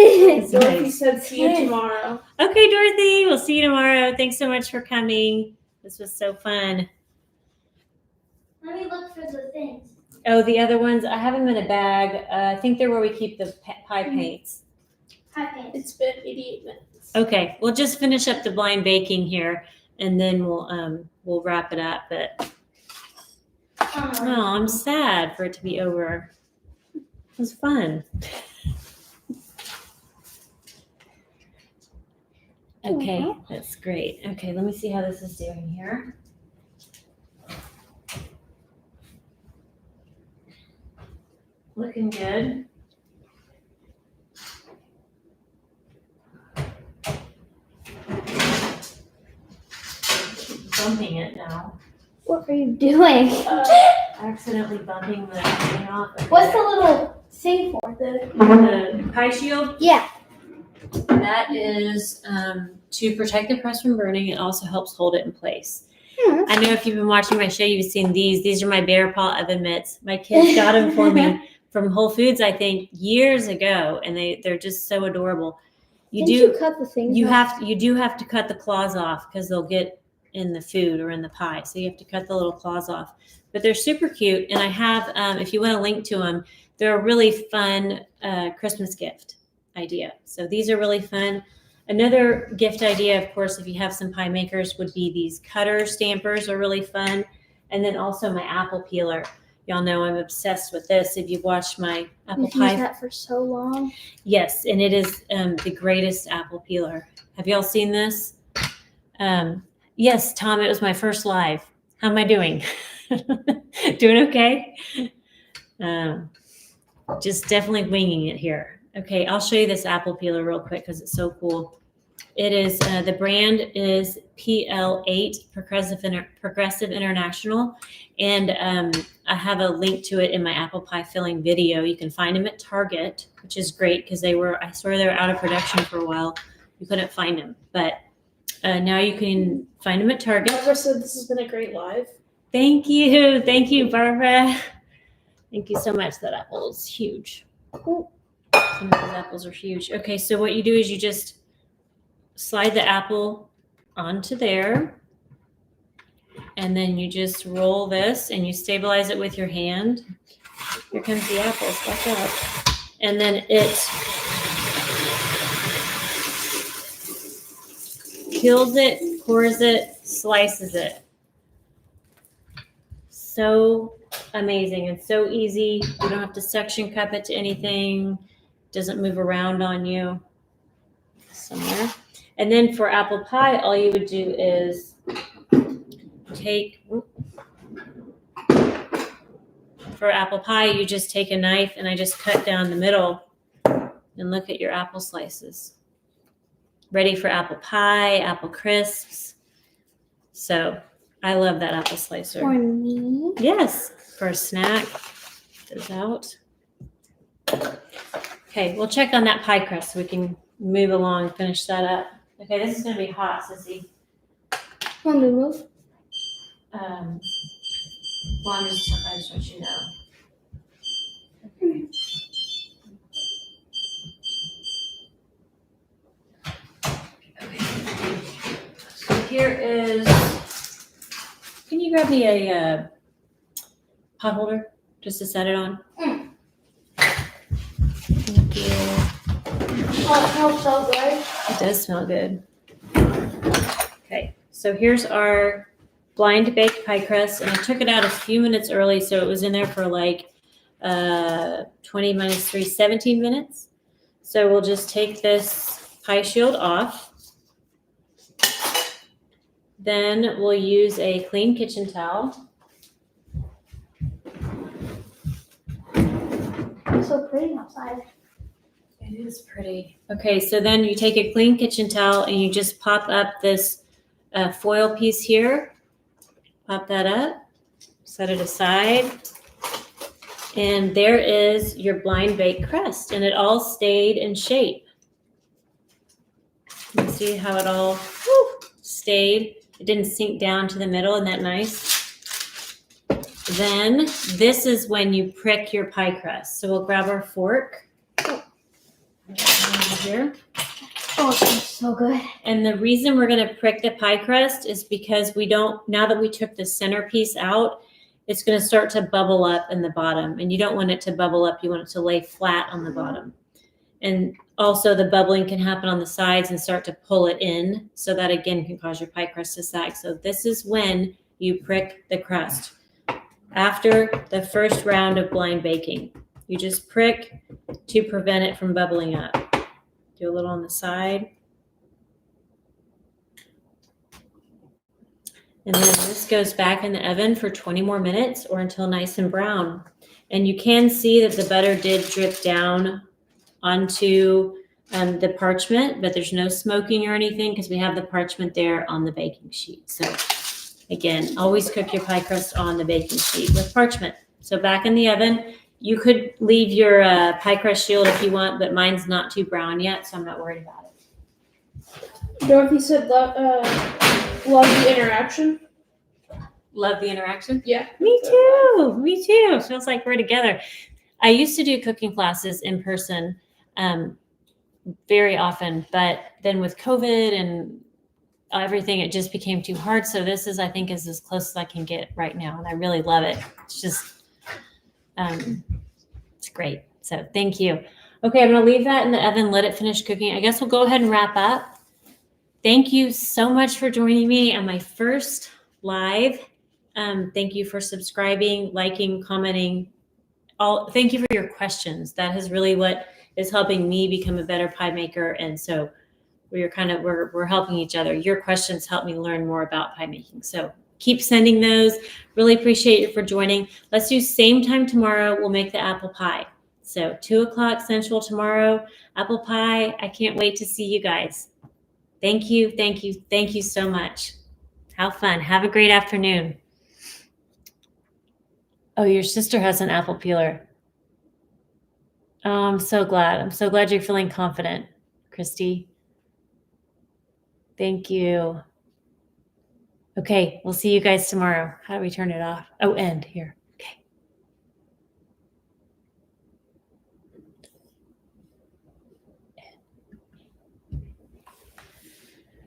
Dorothy said, see you tomorrow. Okay, Dorothy. We'll see you tomorrow. Thanks so much for coming. This was so fun. Let me look for the things. Oh, the other ones, I have them in a bag. I think they're where we keep the pie paints. Pie paints. It's been 88 minutes. Okay, we'll just finish up the blind baking here, and then we'll wrap it up. But I'm sad for it to be over. It was fun. Okay, that's great. Okay, let me see how this is doing here. Looking good. Bumping it now. What are you doing? Accidentally bumping the thing off. What's the little thing for? The pie shield? Yeah. That is to protect the crust from burning. It also helps hold it in place. I know if you've been watching my show, you've seen these. These are my bear paw oven mitts. My kids got them for me from Whole Foods, I think, years ago, and they're just so adorable. You cut the things off? You do have to cut the claws off because they'll get in the food or in the pie. So you have to cut the little claws off. But they're super cute, and I have, if you want to link to them, they're a really fun Christmas gift idea. So these are really fun. Another gift idea, of course, if you have some pie makers, would be these cutter stampers are really fun. And then also my apple peeler. Y'all know I'm obsessed with this. If you've watched my apple You've pie. used that for so long. Yes, and it is the greatest apple peeler. Have y'all seen this? Yes, Tom, it was my first live. How am I doing? Doing okay? Just definitely winging it here. Okay, I'll show you this apple peeler real quick because it's so cool. It is, the brand is PL8, Progressive International. And I have a link to it in my apple pie filling video. You can find them at Target, which is great because I swear they were out of production for a while. You couldn't find them. But now you can find them at Target. Barbara said this has been a great live. Thank you. Thank you, Barbara. Thank you so much. That apple is huge. Some of those apples are huge. Okay, so what you do is you just slide the apple onto there. And then you just roll this and you stabilize it with your hand. Here comes the apples. Watch out. And then it peels it, pours it, slices it. So amazing and so easy. You don't have to suction cup it to anything. It doesn't move around on you. Somewhere. And then for apple pie, all you would do is for apple pie, you just take a knife and I just cut down the middle and look at your apple slices. Ready for apple pie, apple crisps. So I love that apple slicer. For me? Yes, for a snack. Goes out. Okay, we'll check on that pie crust so we can move along and finish that up. Okay, this is going to be hot, Sissy. Want me to move? Well, I just want you to know. Okay. So here is, can you grab me a pot holder just to set it on? Thank you. Oh, it smells so good. It does smell good. Okay, so here's our blind baked pie crust, and I took it out a few minutes early, so it was in there for like 20 minus 3, 17 minutes. So we'll just take this pie shield off. Then we'll use a clean kitchen towel. It's so pretty outside. It is pretty. Okay, so then you take a clean kitchen towel and you just pop up this foil piece here. Pop that up, set it aside. And there is your blind baked crust, and it all stayed in shape. You see how it all stayed? It didn't sink down to the middle. Isn't that nice? Then this is when you prick your pie crust. So we'll grab our fork. Here. Oh, it smells so good. And the reason we're going to prick the pie crust is because now that we took the centerpiece out, it's going to start to bubble up in the bottom. And you don't want it to bubble up. You want it to lay flat on the bottom. And also the bubbling can happen on the sides and start to pull it in. So that again can cause your pie crust to sag. So this is when you prick the crust. After the first round of blind baking, you just prick to prevent it from bubbling up. Do a little on the side. And then this goes back in the oven for 20 more minutes or until nice and brown. And you can see that the butter did drip down onto the parchment, but there's no smoking or anything because we have the parchment there on the baking sheet. So again, always cook your pie crust on the baking sheet with parchment. So back in the oven. You could leave your pie crust shield if you want, but mine's not too brown yet, so I'm not worried about it. Dorothy said love the interaction. love the interaction. Yeah. Me too. Me too. Feels like we're together. I used to do cooking classes in person very often, but then with COVID and everything, it just became too hard. So this is, I think, is as close as I can get right now. And I really love it. It's just, it's great. So thank you. Okay, I'm going to leave that in the oven, let it finish cooking. I guess we'll go ahead and wrap up. Thank you so much for joining me on my first live. Thank you for subscribing, liking, commenting. Thank you for your questions. That is really what is helping me become a better pie maker. And so we're helping each other. Your questions help me learn more about pie making. So keep sending those. Really appreciate you for joining. Let's do same time tomorrow. We'll make the apple pie. So 2:00 Central tomorrow, apple pie. I can't wait to see you guys. Thank you. Thank you. Thank you so much. How fun. Have a great afternoon. Oh, your sister has an apple peeler. Oh, I'm so glad. I'm so glad you're feeling confident, Christy. Thank you. Okay, we'll see you guys tomorrow. How do we turn it off? Oh, end here.